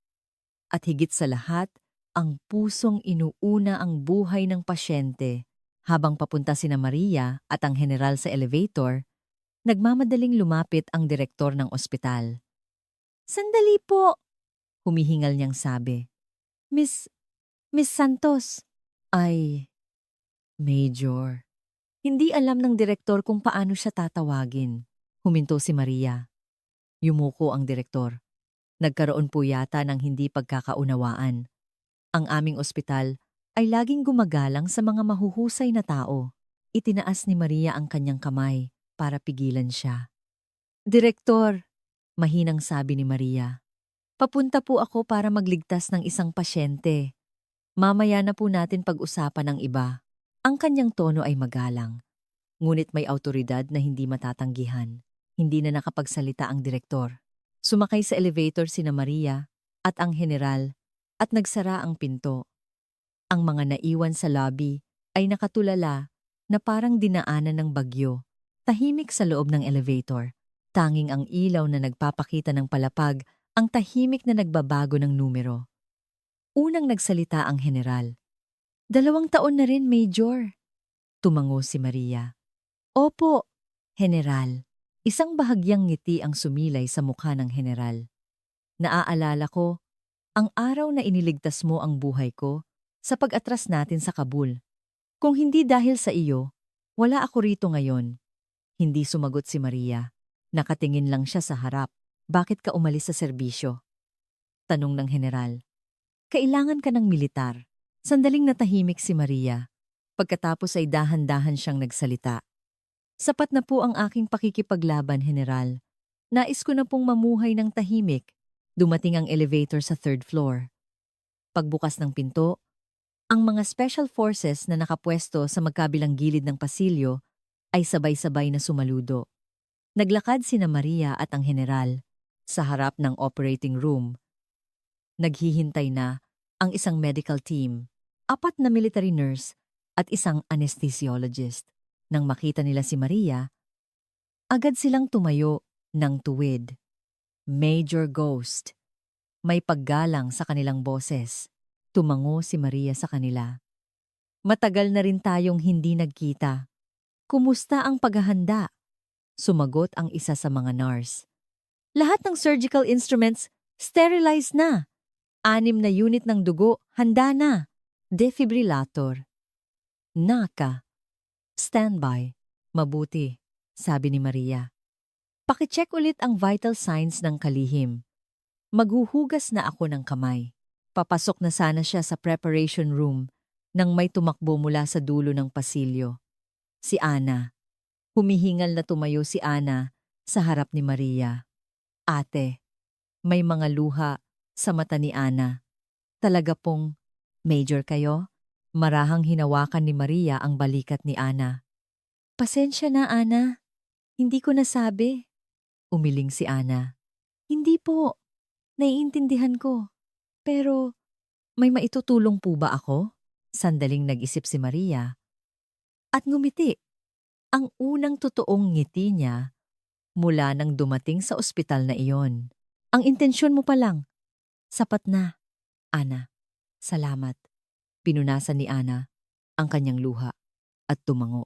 At higit sa lahat, ang pusong inuuna ang buhay ng pasyente. Habang papunta sina Maria at ang general sa elevator, nagmamadaling lumapit ang direktor ng ospital. Sandali po, humihingal niyang sabi. Miss Santos. Ay, Major. Hindi alam ng direktor kung paano siya tatawagin. Huminto si Maria. Yumuko ang direktor. Nagkaroon po yata ng hindi pagkakaunawaan. Ang aming ospital ay laging gumagalang sa mga mahuhusay na tao. Itinaas ni Maria ang kanyang kamay para pigilan siya. Direktor, mahinang sabi ni Maria. Papunta po ako para magligtas ng isang pasyente. Mamaya na po natin pag-usapan ang iba. Ang kanyang tono ay magalang. Ngunit may awtoridad na hindi matatanggihan. Hindi na nakapagsalita ang direktor. Sumakay sa elevator sina Maria at ang general at nagsara ang pinto. Ang mga naiwan sa lobby ay nakatulala na parang dinaanan ng bagyo. Tahimik sa loob ng elevator. Tanging ang ilaw na nagpapakita ng palapag ang tahimik na nagbabago ng numero. Unang nagsalita ang general. 2 taon na rin, Major. Tumango si Maria. Opo, General. Isang bahagyang ngiti ang sumilay sa mukha ng general. Naaalala ko, ang araw na iniligtas mo ang buhay ko sa pag-atras natin sa Kabul. Kung hindi dahil sa iyo, wala ako rito ngayon. Hindi sumagot si Maria. Nakatingin lang siya sa harap. Bakit ka umalis sa serbisyo? Tanong ng general. Kailangan ka ng militar. Sandaling natahimik si Maria. Pagkatapos ay dahan-dahan siyang nagsalita. Sapat na po ang aking pakikipaglaban, General. Nais ko na pong mamuhay ng tahimik. Dumating ang elevator sa 3rd floor. Pagbukas ng pinto, ang mga special forces na nakapwesto sa magkabilang gilid ng pasilyo ay sabay-sabay na sumaludo. Naglakad sina Maria at ang General sa harap ng operating room. Naghihintay na ang isang medical team, 4 na military nurse at isang anesthesiologist. Nang makita nila si Maria, agad silang tumayo ng tuwid. Major Ghost. May paggalang sa kanilang boses. Tumango si Maria sa kanila. Matagal na rin tayong hindi nagkita. Kumusta ang paghahanda? Sumagot ang isa sa mga nurse. Lahat ng surgical instruments sterilized na. 6 na unit ng dugo handa na. Defibrillator. Naka. Standby. Mabuti, sabi ni Maria. Pakicheck ulit ang vital signs ng kalihim. Maghuhugas na ako ng kamay. Papasok na sana siya sa preparation room nang may tumakbo mula sa dulo ng pasilyo. Si Ana. Humihingal na tumayo si Ana sa harap ni Maria. Ate, may mga luha sa mata ni Ana. Talaga pong, Major kayo? Marahang hinawakan ni Maria ang balikat ni Ana. Pasensya na, Ana. Hindi ko nasabi. Umiling si Ana. Hindi po. Naiintindihan ko. Pero may maitutulong po ba ako? Sandaling nag-isip si Maria at ngumiti. Ang unang totoong ngiti niya mula nang dumating sa ospital na iyon. Ang intensyon mo pa lang. Sapat na, Ana. Salamat. Pinunasan ni Ana ang kanyang luha at tumango.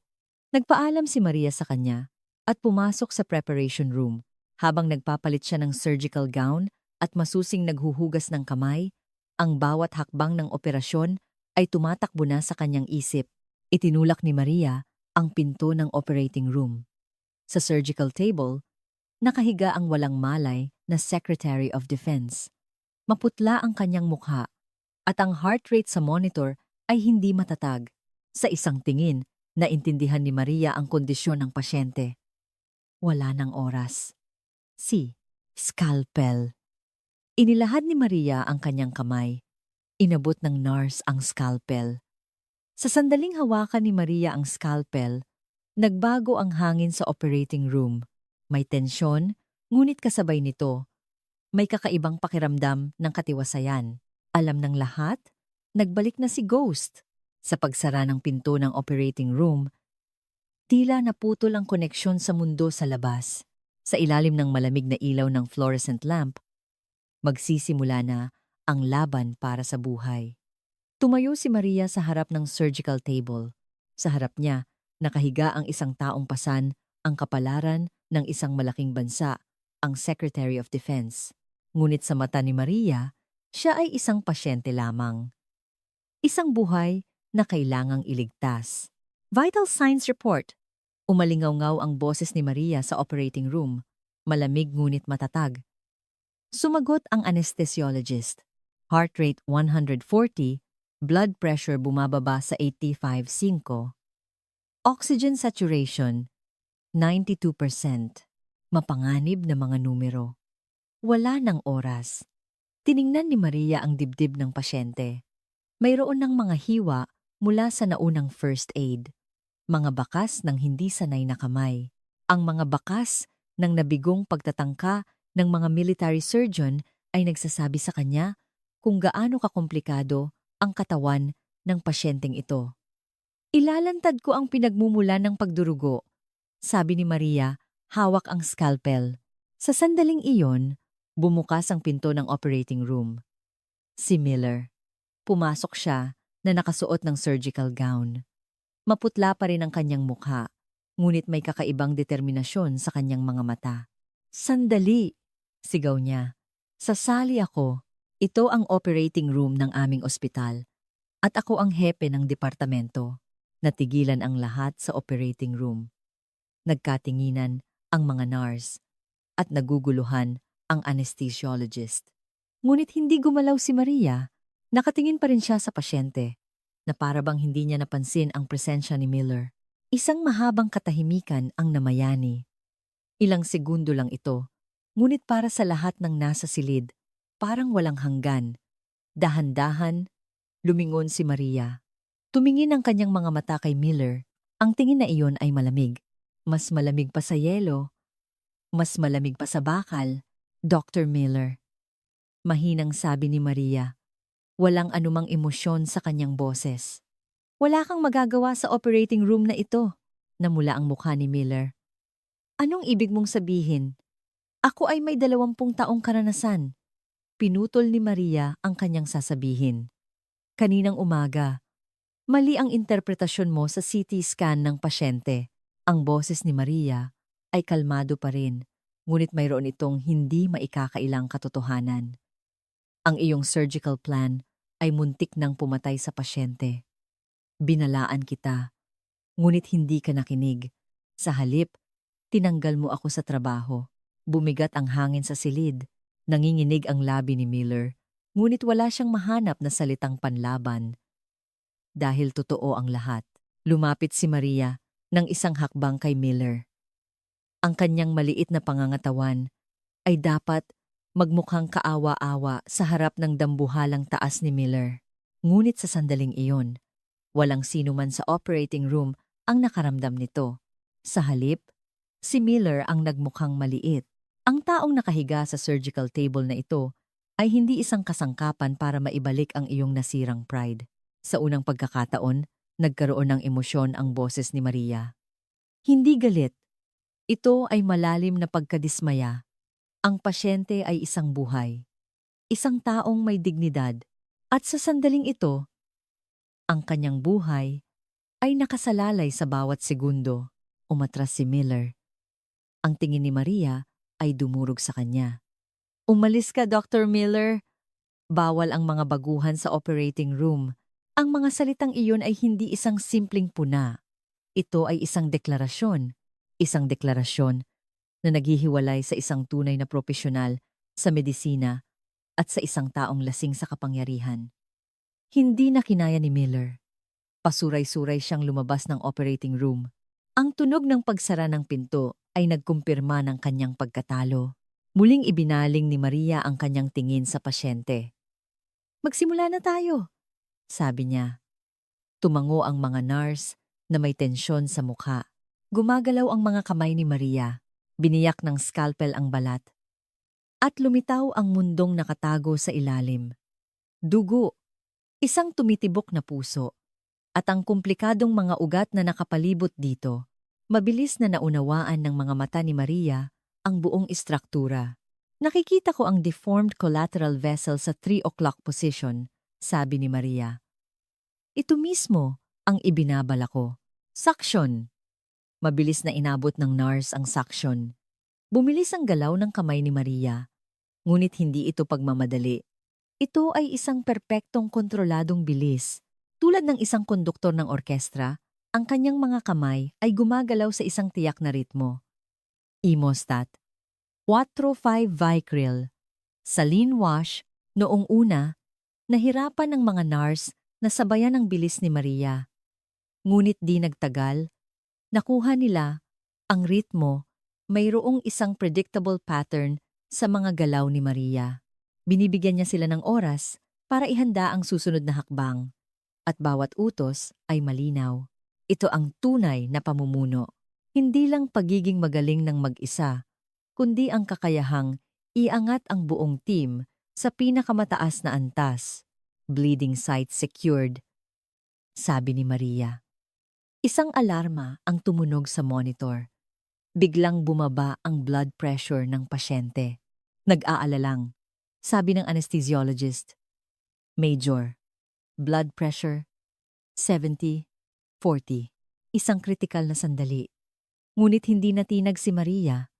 Nagpaalam si Maria sa kanya at pumasok sa preparation room habang nagpapalit siya ng surgical gown at masusing naghuhugas ng kamay. Ang bawat hakbang ng operasyon ay tumatakbo na sa kanyang isip. Itinulak ni Maria ang pinto ng operating room. Sa surgical table, nakahiga ang walang malay na Secretary of Defense. Maputla ang kanyang mukha at ang heart rate sa monitor ay hindi matatag. Sa isang tingin, naintindihan ni Maria ang kondisyon ng pasyente. Wala ng oras. Scalpel. Inilahad ni Maria ang kanyang kamay. Inabot ng nurse ang scalpel. Sa sandaling hawakan ni Maria ang scalpel, nagbago ang hangin sa operating room. May tensyon, ngunit kasabay nito, may kakaibang pakiramdam ng katiwasayan. Alam ng lahat, nagbalik na si Ghost. Sa pagsara ng pinto ng operating room, tila naputol ang koneksyon sa mundo sa labas. Sa ilalim ng malamig na ilaw ng fluorescent lamp, magsisimula na ang laban para sa buhay. Tumayo si Maria sa harap ng surgical table. Sa harap niya, nakahiga ang isang taong pasan, ang kapalaran ng isang malaking bansa, ang Secretary of Defense. Ngunit sa mata ni Maria, siya ay isang pasyente lamang. Isang buhay na kailangang iligtas. Vital signs report. Umalingaw-ngaw ang boses ni Maria sa operating room. Malamig ngunit matatag. Sumagot ang anesthesiologist. Heart rate 140, blood pressure bumababa sa 85.5. Oxygen saturation 92%. Mapanganib na mga numero. Wala ng oras. Tiningnan ni Maria ang dibdib ng pasyente. Mayroon ng mga hiwa mula sa naunang first aid. Mga bakas ng hindi sanay na kamay. Ang mga bakas ng nabigong pagtatangka ng mga military surgeon ay nagsasabi sa kanya kung gaano kakomplikado ang katawan ng pasyenteng ito. Ilalantad ko ang pinagmumulan ng pagdurugo, sabi ni Maria, hawak ang scalpel. Sa sandaling iyon, bumukas ang pinto ng operating room. Si Miller. Pumasok siya na nakasuot ng surgical gown. Maputla pa rin ang kanyang mukha, ngunit may kakaibang determinasyon sa kanyang mga mata. Sandali! Sigaw niya. Sasali ako. Ito ang operating room ng aming ospital. At ako ang hepe ng departamento. Natigilan ang lahat sa operating room. Nagkatinginan ang mga nurse at naguguluhan ang anesthesiologist. Ngunit hindi gumalaw si Maria. Nakatingin pa rin siya sa pasyente na parabang hindi niya napansin ang presensya ni Miller. Isang mahabang katahimikan ang namayani. Ilang segundo lang ito, ngunit para sa lahat ng nasa silid, parang walang hanggan. Dahan-dahan, lumingon si Maria. Tumingin ang kanyang mga mata kay Miller. Ang tingin na iyon ay malamig. Mas malamig pa sa yelo. Mas malamig pa sa bakal. Dr. Miller. Mahinang sabi ni Maria. Walang anumang emosyon sa kanyang boses. Wala kang magagawa sa operating room na ito, namula ang mukha ni Miller. Anong ibig mong sabihin? Ako ay may 20 taong karanasan. Pinutol ni Maria ang kanyang sasabihin. Kaninang umaga, mali ang interpretasyon mo sa CT scan ng pasyente. Ang boses ni Maria ay kalmado pa rin, ngunit mayroon itong hindi maikakailang katotohanan. Ang iyong surgical plan ay muntik nang pumatay sa pasyente. Binalaan kita, ngunit hindi ka nakinig. Sa halip, tinanggal mo ako sa trabaho. Bumigat ang hangin sa silid. Nanginginig ang labi ni Miller, ngunit wala siyang mahanap na salitang panlaban. Dahil totoo ang lahat, lumapit si Maria ng isang hakbang kay Miller. Ang kanyang maliit na pangangatawan ay dapat magmukhang kaawa-awa sa harap ng dambuhalang taas ni Miller. Ngunit sa sandaling iyon, walang sino man sa operating room ang nakaramdam nito. Sa halip, si Miller ang nagmukhang maliit. Ang taong nakahiga sa surgical table na ito ay hindi isang kasangkapan para maibalik ang iyong nasirang pride. Sa unang pagkakataon, nagkaroon ng emosyon ang boses ni Maria. Hindi galit. Ito ay malalim na pagkadismaya. Ang pasyente ay isang buhay. Isang taong may dignidad. At sa sandaling ito, ang kanyang buhay ay nakasalalay sa bawat segundo. Umatras si Miller. Ang tingin ni Maria ay dumurog sa kanya. Umalis ka, Dr. Miller. Bawal ang mga baguhan sa operating room. Ang mga salitang iyon ay hindi isang simpleng puna. Ito ay isang deklarasyon. Isang deklarasyon na naghihiwalay sa isang tunay na propesyonal sa medisina at sa isang taong lasing sa kapangyarihan. Hindi na kinaya ni Miller. Pasuray-suray siyang lumabas ng operating room. Ang tunog ng pagsara ng pinto ay nagkumpirma ng kanyang pagkatalo. Muling ibinaling ni Maria ang kanyang tingin sa pasyente. Magsimula na tayo, sabi niya. Tumango ang mga nurse na may tensyon sa mukha. Gumagalaw ang mga kamay ni Maria. Biniyak ng scalpel ang balat. At lumitaw ang mundong nakatago sa ilalim. Dugo, isang tumitibok na puso, at ang komplikadong mga ugat na nakapalibot dito. Mabilis na naunawaan ng mga mata ni Maria ang buong istruktura. Nakikita ko ang deformed collateral vessel sa 3 o'clock position, sabi ni Maria. Ito mismo ang ibinabala ko. Suction. Mabilis na inabot ng nurse ang suction. Bumilis ang galaw ng kamay ni Maria. Ngunit hindi ito pagmamadali. Ito ay isang perpektong kontroladong bilis. Tulad ng isang konduktor ng orkestra, ang kanyang mga kamay ay gumagalaw sa isang tiyak na ritmo. Hemostat. 4-5 Vicryl. Saline wash, noong una, nahirapan ng mga nurse na sabayan ang bilis ni Maria. Ngunit di nagtagal, nakuha nila ang ritmo, mayroong isang predictable pattern sa mga galaw ni Maria. Binibigyan niya sila ng oras para ihanda ang susunod na hakbang. At bawat utos ay malinaw. Ito ang tunay na pamumuno. Hindi lang pagiging magaling ng mag-isa, kundi ang kakayahang iangat ang buong team sa pinakamataas na antas. Bleeding site secured, sabi ni Maria. Isang alarma ang tumunog sa monitor. Biglang bumaba ang blood pressure ng pasyente. Nag-aalalang, sabi ng anesthesiologist. Major. Blood pressure, 70-40. Isang kritikal na sandali. Ngunit hindi natinag si Maria.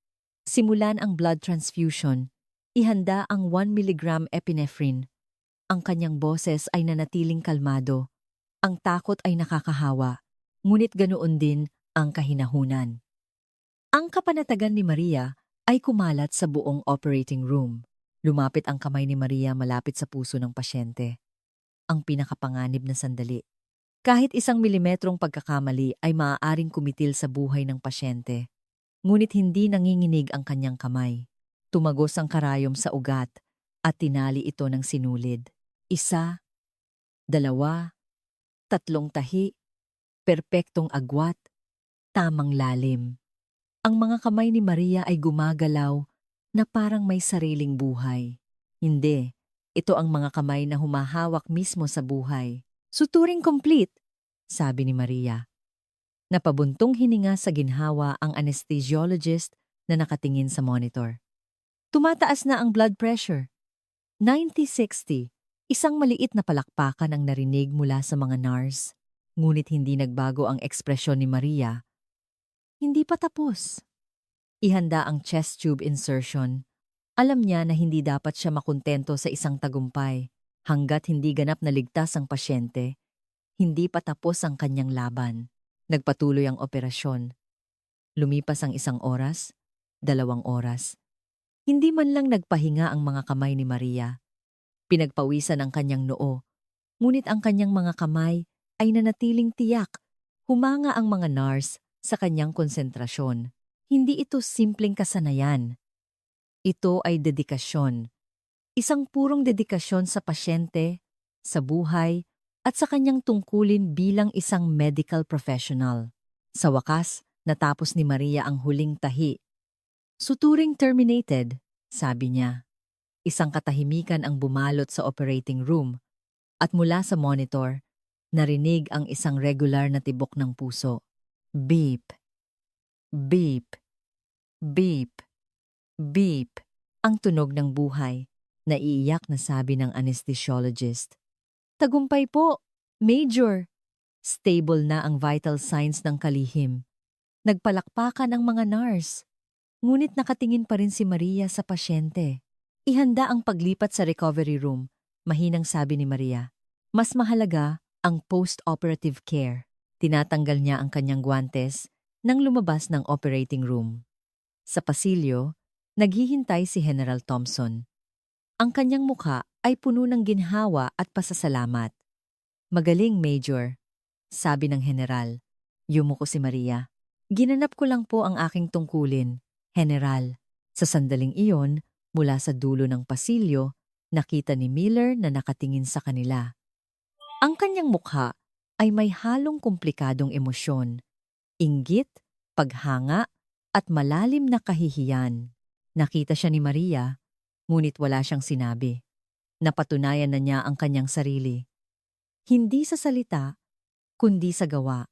Simulan ang blood transfusion. Ihanda ang 1 mg epinephrine. Ang kanyang boses ay nanatiling kalmado. Ang takot ay nakakahawa. Ngunit ganoon din ang kahinahunan. Ang kapanatagan ni Maria ay kumalat sa buong operating room. Lumapit ang kamay ni Maria malapit sa puso ng pasyente. Ang pinakapanganib na sandali. Kahit 1 milimetrong pagkakamali ay maaaring kumitil sa buhay ng pasyente. Ngunit hindi nanginginig ang kanyang kamay. Tumagos ang karayom sa ugat at tinali ito ng sinulid. 1, 2, 3 tahi, perpektong agwat, tamang lalim. Ang mga kamay ni Maria ay gumagalaw na parang may sariling buhay. Hindi. Ito ang mga kamay na humahawak mismo sa buhay. Suturing complete, sabi ni Maria. Napabuntong hininga sa ginhawa ang anesthesiologist na nakatingin sa monitor. Tumataas na ang blood pressure. 90-60. Isang maliit na palakpakan ang narinig mula sa mga nurse. Ngunit hindi nagbago ang ekspresyon ni Maria. Hindi pa tapos. Ihanda ang chest tube insertion. Alam niya na hindi dapat siya makontento sa isang tagumpay. Hanggat hindi ganap na ligtas ang pasyente, hindi pa tapos ang kanyang laban. Nagpatuloy ang operasyon. Lumipas ang 1 oras, 2 oras. Hindi man lang nagpahinga ang mga kamay ni Maria. Pinagpawisan ang kanyang noo. Ngunit ang kanyang mga kamay ay nanatiling tiyak. Humanga ang mga nurse sa kanyang konsentrasyon. Hindi ito simpleng kasanayan. Ito ay dedikasyon. Isang purong dedikasyon sa pasyente, sa buhay, at sa kanyang tungkulin bilang isang medical professional. Sa wakas, natapos ni Maria ang huling tahi. Suturing terminated, sabi niya. Isang katahimikan ang bumalot sa operating room at mula sa monitor, narinig ang isang regular na tibok ng puso. Beep, beep, beep, beep. Ang tunog ng buhay. Naiiyak na sabi ng anesthesiologist. Tagumpay po, Major. Stable na ang vital signs ng kalihim. Nagpalakpakan ang mga nurse. Ngunit nakatingin pa rin si Maria sa pasyente. Ihanda ang paglipat sa recovery room, mahinang sabi ni Maria. Mas mahalaga ang post-operative care. Tinatanggal niya ang kanyang guwantes nang lumabas ng operating room. Sa pasilyo, naghihintay si General Thompson. Ang kanyang mukha ay puno ng ginhawa at pasasalamat. Magaling, Major, sabi ng General. Yumuko si Maria. Ginanap ko lang po ang aking tungkulin, General. Sa sandaling iyon, mula sa dulo ng pasilyo, nakita ni Miller na nakatingin sa kanila. Ang kanyang mukha ay may halong komplikadong emosyon, inggit, paghanga, at malalim na kahihiyan. Nakita siya ni Maria, ngunit wala siyang sinabi. Napatunayan na niya ang kanyang sarili. Hindi sa salita, kundi sa gawa.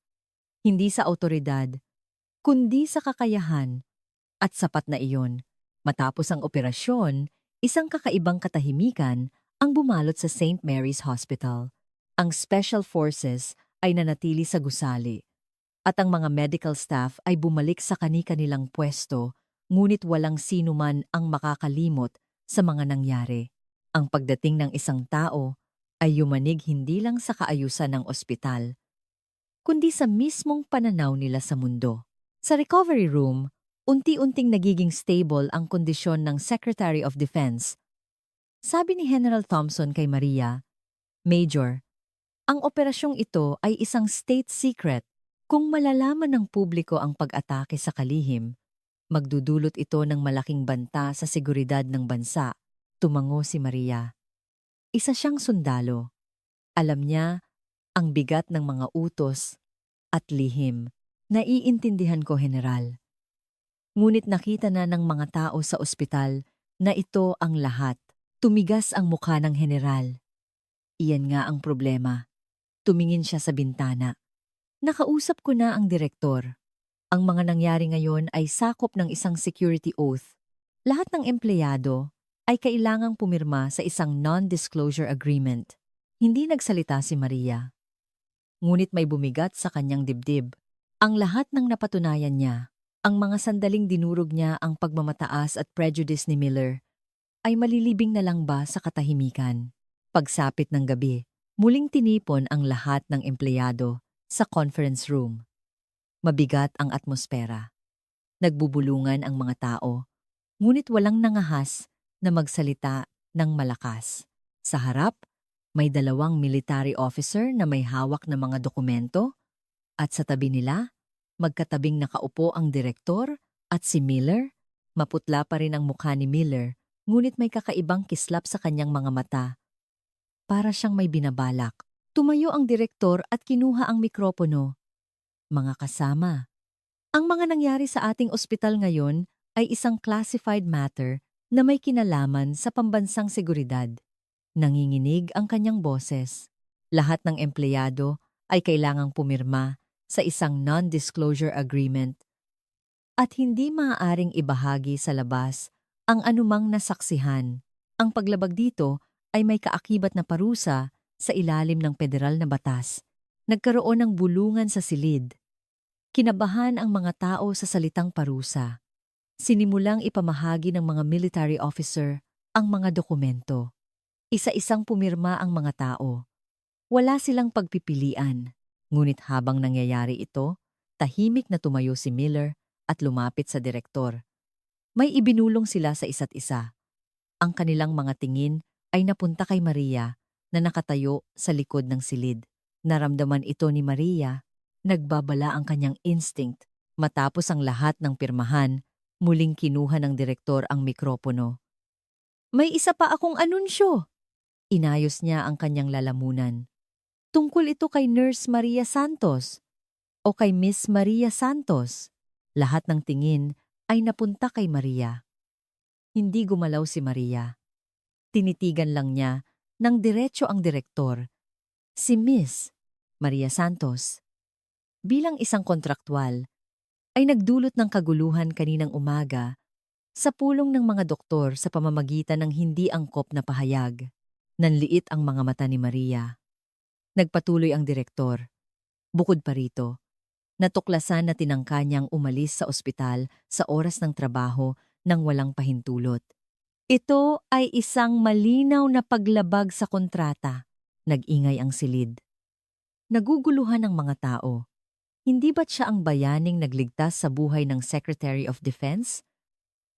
Hindi sa awtoridad, kundi sa kakayahan. At sapat na iyon. Matapos ang operasyon, isang kakaibang katahimikan ang bumalot sa St. Mary's Hospital. Ang Special Forces ay nanatili sa gusali. At ang mga medical staff ay bumalik sa kani-kanilang pwesto, ngunit walang sino man ang makakalimot sa mga nangyari. Ang pagdating ng isang tao ay yumanig hindi lang sa kaayusan ng ospital, kundi sa mismong pananaw nila sa mundo. Sa recovery room, unti-unting nagiging stable ang kondisyon ng Secretary of Defense. Sabi ni General Thompson kay Maria, Major, ang operasyong ito ay isang state secret. Kung malalaman ng publiko ang pag-atake sa kalihim, magdudulot ito ng malaking banta sa seguridad ng bansa. Tumango si Maria. Isa siyang sundalo. Alam niya ang bigat ng mga utos at lihim. Naiintindihan ko, General. Ngunit nakita na ng mga tao sa ospital na ito ang lahat. Tumigas ang mukha ng General. Iyan nga ang problema. Tumingin siya sa bintana. Nakausap ko na ang direktor. Ang mga nangyari ngayon ay sakop ng isang security oath. Lahat ng empleyado ay kailangang pumirma sa isang non-disclosure agreement. Hindi nagsalita si Maria. Ngunit may bumigat sa kanyang dibdib. Ang lahat ng napatunayan niya, ang mga sandaling dinurog niya ang pagmamataas at prejudice ni Miller, ay malilibing na lang ba sa katahimikan? Pagsapit ng gabi, muling tinipon ang lahat ng empleyado sa conference room. Mabigat ang atmosfera. Nagbubulungan ang mga tao, ngunit walang nangahas na magsalita ng malakas. Sa harap, may 2 military officer na may hawak na mga dokumento at sa tabi nila, magkatabing nakaupo ang direktor at si Miller. Maputla pa rin ang mukha ni Miller, ngunit may kakaibang kislap sa kanyang mga mata. Para siyang may binabalak. Tumayo ang direktor at kinuha ang mikropono. Mga kasama, ang mga nangyari sa ating ospital ngayon ay isang classified matter na may kinalaman sa pambansang seguridad. Nanginginig ang kanyang boses. Lahat ng empleyado ay kailangang pumirma sa isang non-disclosure agreement at hindi maaaring ibahagi sa labas ang anumang nasaksihan. Ang paglabag dito ay may kaakibat na parusa sa ilalim ng federal na batas. Nagkaroon ng bulungan sa silid. Kinabahan ang mga tao sa salitang parusa. Sinimulang ipamahagi ng mga military officer ang mga dokumento. Isa-isang pumirma ang mga tao. Wala silang pagpipilian. Ngunit habang nangyayari ito, tahimik na tumayo si Miller at lumapit sa direktor. May ibinulong sila sa isa't isa. Ang kanilang mga tingin ay napunta kay Maria na nakatayo sa likod ng silid. Naramdaman ito ni Maria. Nagbabala ang kanyang instinct. Matapos ang lahat ng pirmahan, muling kinuha ng direktor ang mikropono. May isa pa akong anunsyo. Inayos niya ang kanyang lalamunan. Tungkol ito kay Nurse Maria Santos o kay Miss Maria Santos. Lahat ng tingin ay napunta kay Maria. Hindi gumalaw si Maria. Tinitigan lang niya ng diretso ang direktor, si Miss Maria Santos. Bilang isang kontraktwal, ay nagdulot ng kaguluhan kaninang umaga sa pulong ng mga doktor sa pamamagitan ng hindi angkop na pahayag. Nanliit ang mga mata ni Maria. Nagpatuloy ang direktor. Bukod pa rito, natuklasan na tinangka niyang umalis sa ospital sa oras ng trabaho nang walang pahintulot. Ito ay isang malinaw na paglabag sa kontrata. Nag-ingay ang silid. Naguguluhan ang mga tao. Hindi ba't siya ang bayaning nagligtas sa buhay ng Secretary of Defense?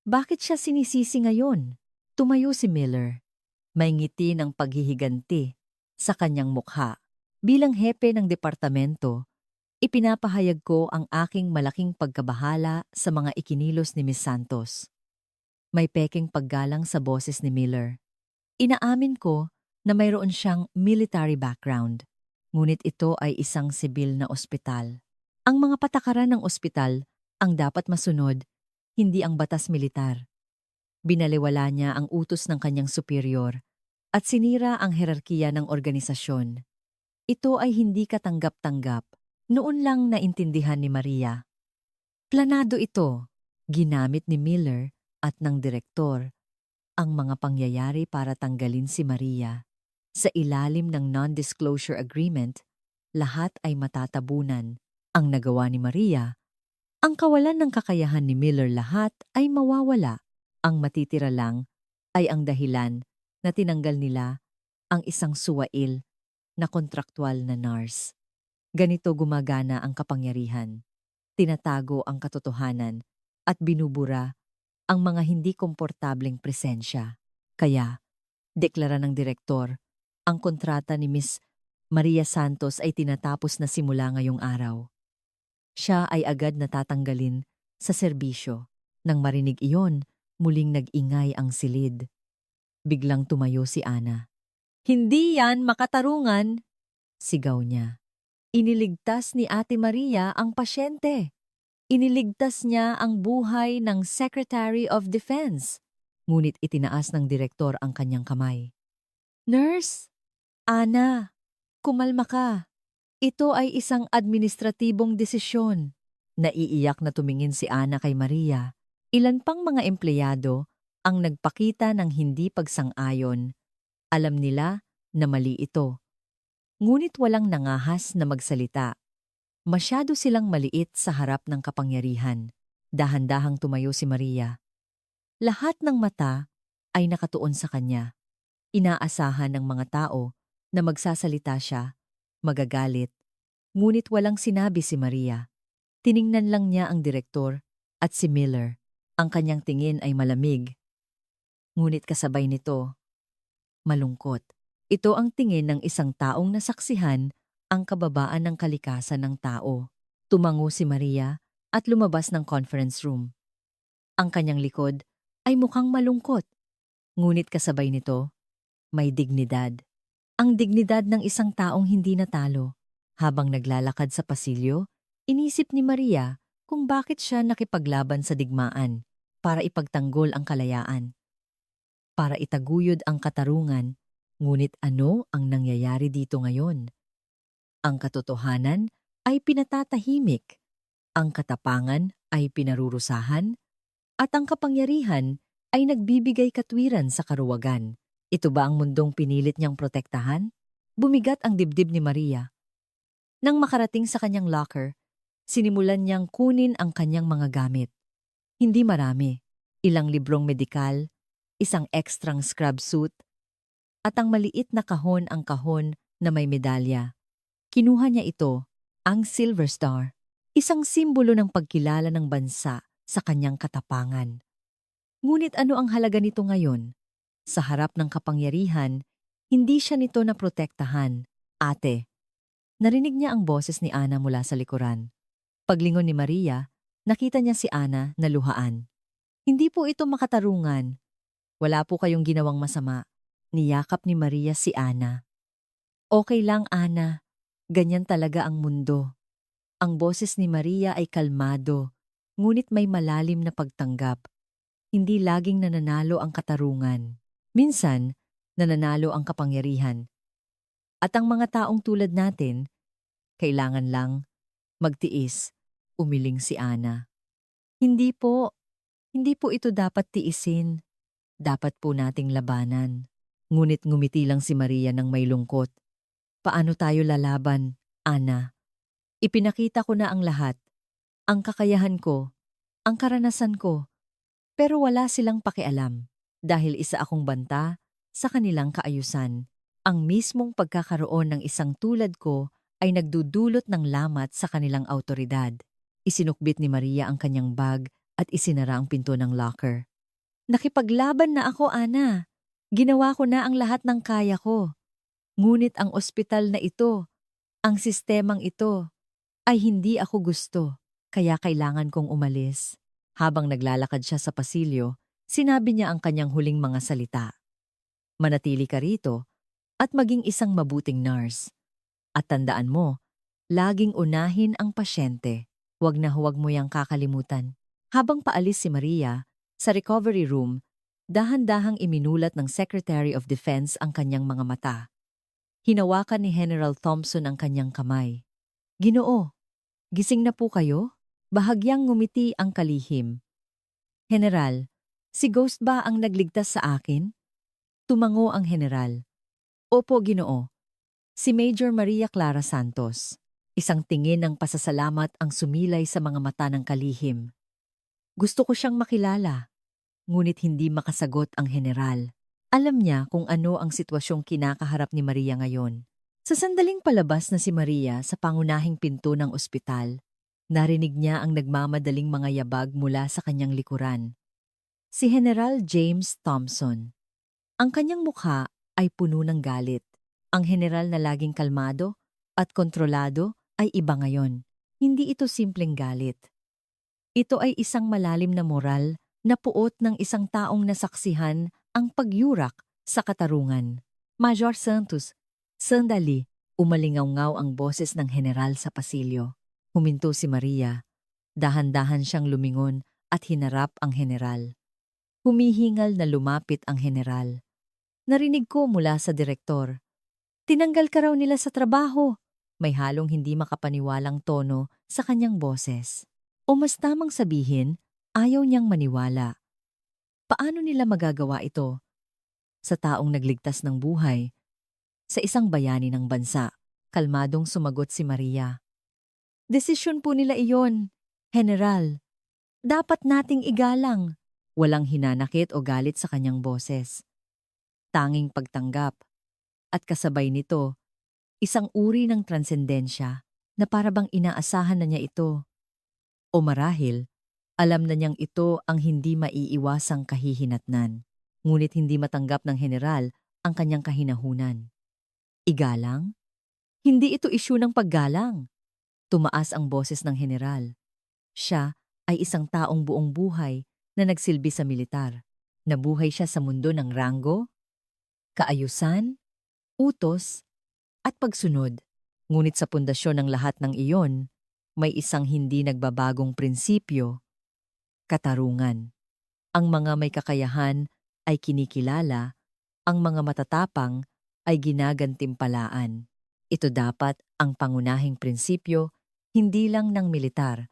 Bakit siya sinisisi ngayon? Tumayo si Miller. May ngiti ng paghihiganti sa kanyang mukha. Bilang hepe ng departamento, ipinapahayag ko ang aking malaking pagkabahala sa mga ikinilos ni Miss Santos. May peking paggalang sa boses ni Miller. Inaamin ko na mayroon siyang military background, ngunit ito ay isang sibil na ospital. Ang mga patakaran ng ospital ang dapat masunod, hindi ang batas militar. Binaliwala niya ang utos ng kanyang superior at sinira ang herarkiya ng organisasyon. Ito ay hindi katanggap-tanggap. Noon lang naintindihan ni Maria. Planado ito. Ginamit ni Miller at ng direktor ang mga pangyayari para tanggalin si Maria. Sa ilalim ng non-disclosure agreement, lahat ay matatabunan. Ang nagawa ni Maria, ang kawalan ng kakayahan ni Miller, lahat ay mawawala. Ang matitira lang ay ang dahilan na tinanggal nila ang isang suwail na kontraktwal na nurse. Ganito gumagana ang kapangyarihan. Tinatago ang katotohanan at binubura ang mga hindi komportableng presensya. Kaya, deklara ng direktor, ang kontrata ni Miss Maria Santos ay tinatapos na simula ngayong araw. Siya ay agad natatanggalin sa serbisyo. Nang marinig iyon, muling nag-ingay ang silid. Biglang tumayo si Ana. "Hindi yan makatarungan!" sigaw niya. Iniligtas ni Ate Maria ang pasyente. Iniligtas niya ang buhay ng Secretary of Defense. Ngunit itinaas ng direktor ang kanyang kamay. "Nurse, Ana, kumalma ka. Ito ay isang administratibong desisyon." Naiiyak na tumingin si Ana kay Maria. Ilan pang mga empleyado ang nagpakita ng hindi pagsang-ayon. Alam nila na mali ito. Ngunit walang nangahas na magsalita. Masyado silang maliit sa harap ng kapangyarihan. Dahan-dahang tumayo si Maria. Lahat ng mata ay nakatuon sa kanya. Inaasahan ng mga tao na magsasalita siya, magagalit. Ngunit walang sinabi si Maria. Tiningnan lang niya ang direktor at si Miller. Ang kanyang tingin ay malamig. Ngunit kasabay nito, malungkot. Ito ang tingin ng isang taong nasaksihan ang kababaan ng kalikasan ng tao. Tumango si Maria at lumabas ng conference room. Ang kanyang likod ay mukhang malungkot. Ngunit kasabay nito, may dignidad. Ang dignidad ng isang taong hindi natalo. Habang naglalakad sa pasilyo, inisip ni Maria kung bakit siya nakipaglaban sa digmaan para ipagtanggol ang kalayaan, para itaguyod ang katarungan. Ngunit ano ang nangyayari dito ngayon? Ang katotohanan ay pinatatahimik, ang katapangan ay pinarurusahan, at ang kapangyarihan ay nagbibigay katwiran sa karuwagan. Ito ba ang mundong pinilit niyang protektahan? Bumigat ang dibdib ni Maria. Nang makarating sa kanyang locker, sinimulan niyang kunin ang kanyang mga gamit. Hindi marami, ilang librong medikal, isang ekstrang scrub suit, at ang maliit na kahon, ang kahon na may medalya. Kinuha niya ito, ang Silver Star, isang simbolo ng pagkilala ng bansa sa kanyang katapangan. Ngunit ano ang halaga nito ngayon? Sa harap ng kapangyarihan, hindi siya nito naprotektahan. "Ate." Narinig niya ang boses ni Ana mula sa likuran. Paglingon ni Maria, nakita niya si Ana na luhaan. "Hindi po ito makatarungan. Wala po kayong ginawang masama." Niyakap ni Maria si Ana. "Okay lang, Ana. Ganyan talaga ang mundo." Ang boses ni Maria ay kalmado, ngunit may malalim na pagtanggap. Hindi laging nananalo ang katarungan. Minsan, nananalo ang kapangyarihan. At ang mga taong tulad natin, kailangan lang magtiis, umiling si Ana. Hindi po, hindi po ito dapat tiisin. Dapat po nating labanan. Ngunit ngumiti lang si Maria ng may lungkot. Paano tayo lalaban, Ana? Ipinakita ko na ang lahat. Ang kakayahan ko, ang karanasan ko. Pero wala silang pakialam. Dahil isa akong banta sa kanilang kaayusan. Ang mismong pagkakaroon ng isang tulad ko ay nagdudulot ng lamat sa kanilang autoridad. Isinukbit ni Maria ang kanyang bag at isinara ang pinto ng locker. Nakipaglaban na ako, Ana. Ginawa ko na ang lahat ng kaya ko. Ngunit ang ospital na ito, ang sistemang ito, ay hindi ako gusto. Kaya kailangan kong umalis. Habang naglalakad siya sa pasilyo, sinabi niya ang kanyang huling mga salita. Manatili ka rito at maging isang mabuting nurse. At tandaan mo, laging unahin ang pasyente. Huwag na huwag mo yang kakalimutan. Habang paalis si Maria, sa recovery room, dahan-dahang iminulat ng Secretary of Defense ang kanyang mga mata. Hinawakan ni General Thompson ang kanyang kamay. Ginoo, gising na po kayo? Bahagyang ngumiti ang kalihim. General, si Ghost ba ang nagligtas sa akin? Tumango ang general. Opo, Ginoo. Si Major Maria Clara Santos. Isang tingin ng pasasalamat ang sumilay sa mga mata ng kalihim. Gusto ko siyang makilala. Ngunit hindi makasagot ang general. Alam niya kung ano ang sitwasyong kinakaharap ni Maria ngayon. Sa sandaling palabas na si Maria sa pangunahing pinto ng ospital, narinig niya ang nagmamadaling mga yabag mula sa kanyang likuran. Si General James Thompson. Ang kanyang mukha ay puno ng galit. Ang general na laging kalmado at kontrolado ay iba ngayon. Hindi ito simpleng galit. Ito ay isang malalim na moral na puot ng isang taong nasaksihan ang pagyurak sa katarungan. Major Santos, sandali, umalingaw-ngaw ang boses ng general sa pasilyo. Huminto si Maria. Dahan-dahan siyang lumingon at hinarap ang general. Humihingal na lumapit ang general. Narinig ko mula sa direktor. Tinanggal ka raw nila sa trabaho. May halong hindi makapaniwalang tono sa kanyang boses. O mas tamang sabihin, ayaw niyang maniwala. Paano nila magagawa ito? Sa taong nagligtas ng buhay. Sa isang bayani ng bansa, kalmadong sumagot si Maria. Desisyon po nila iyon, General. Dapat nating igalang. Walang hinanakit o galit sa kanyang boses. Tanging pagtanggap. At kasabay nito, isang uri ng transendensya na parabang inaasahan na niya ito. O marahil, alam na niyang ito ang hindi maiiwasang kahihinatnan, ngunit hindi matanggap ng general ang kanyang kahinahunan. Igalang? Hindi ito isyu ng paggalang. Tumaas ang boses ng general. Siya ay isang taong buong buhay na nagsilbi sa militar. Nabuhay siya sa mundo ng ranggo, kaayusan, utos, at pagsunod. Ngunit sa pundasyon ng lahat ng iyon, may isang hindi nagbabagong prinsipyo, katarungan. Ang mga may kakayahan ay kinikilala, ang mga matatapang ay ginagantimpalaan. Ito dapat ang pangunahing prinsipyo hindi lang ng militar,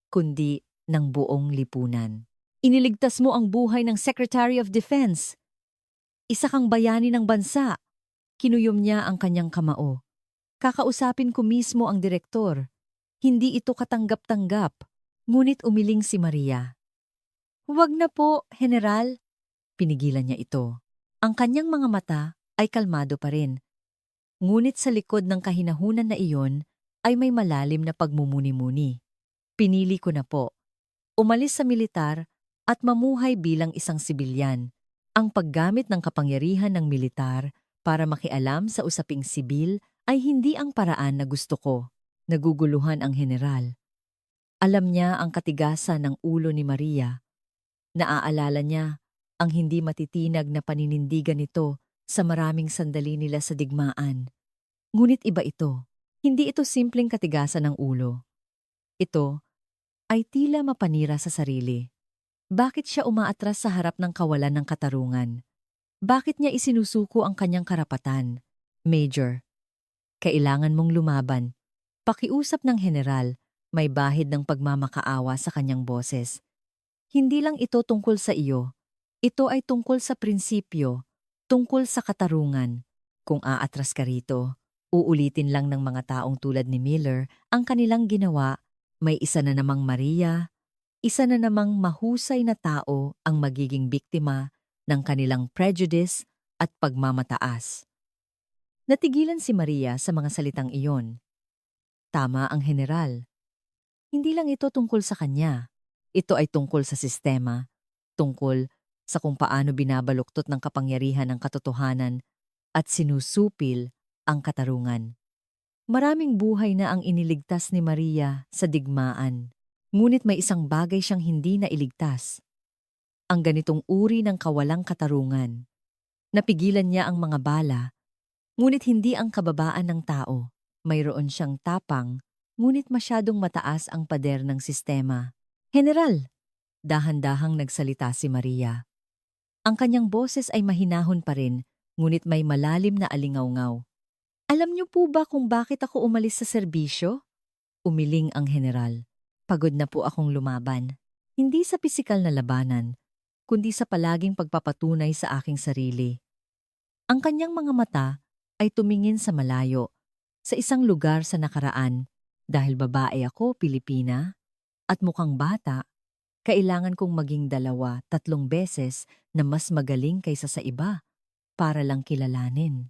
kundi ng buong lipunan. Iniligtas mo ang buhay ng Secretary of Defense. Isa kang bayani ng bansa. Kinuyom niya ang kanyang kamao. Kakausapin ko mismo ang direktor. Hindi ito katanggap-tanggap, ngunit umiling si Maria. Huwag na po, General. Pinigilan niya ito. Ang kanyang mga mata ay kalmado pa rin. Ngunit sa likod ng kahinahunan na iyon ay may malalim na pagmumuni-muni. Pinili ko na po. Umalis sa militar at mamuhay bilang isang sibilyan. Ang paggamit ng kapangyarihan ng militar para makialam sa usaping sibil ay hindi ang paraan na gusto ko. Naguguluhan ang general. Alam niya ang katigasan ng ulo ni Maria. Naaalala niya ang hindi matitinag na paninindigan nito sa maraming sandali nila sa digmaan. Ngunit iba ito. Hindi ito simpleng katigasan ng ulo. Ito ay tila mapanira sa sarili. Bakit siya umaatras sa harap ng kawalan ng katarungan? Bakit niya isinusuko ang kanyang karapatan? Major, kailangan mong lumaban. Pakiusap ng general, may bahid ng pagmamakaawa sa kanyang boses. Hindi lang ito tungkol sa iyo. Ito ay tungkol sa prinsipyo, tungkol sa katarungan. Kung aatras ka rito, uulitin lang ng mga taong tulad ni Miller ang kanilang ginawa. May isa na namang Maria, isa na namang mahusay na tao ang magiging biktima ng kanilang prejudice at pagmamataas. Natigilan si Maria sa mga salitang iyon. Tama ang general. Hindi lang ito tungkol sa kanya. Ito ay tungkol sa sistema, tungkol sa kung paano binabaluktot ng kapangyarihan ang katotohanan at sinusupil ang katarungan. Maraming buhay na ang iniligtas ni Maria sa digmaan. Ngunit may isang bagay siyang hindi nailigtas. Ang ganitong uri ng kawalang katarungan. Napigilan niya ang mga bala, ngunit hindi ang kababaan ng tao. Mayroon siyang tapang, ngunit masyadong mataas ang pader ng sistema. General, dahan-dahang nagsalita si Maria. Ang kanyang boses ay mahinahon pa rin, ngunit may malalim na alingawngaw. Alam niyo po ba kung bakit ako umalis sa serbisyo? Umiling ang general. Pagod na po akong lumaban. Hindi sa pisikal na labanan, kundi sa palaging pagpapatunay sa aking sarili. Ang kanyang mga mata ay tumingin sa malayo, sa isang lugar sa nakaraan. Dahil babae ako, Pilipina, at mukhang bata, kailangan kong maging 2-3 beses na mas magaling kaysa sa iba para lang kilalanin.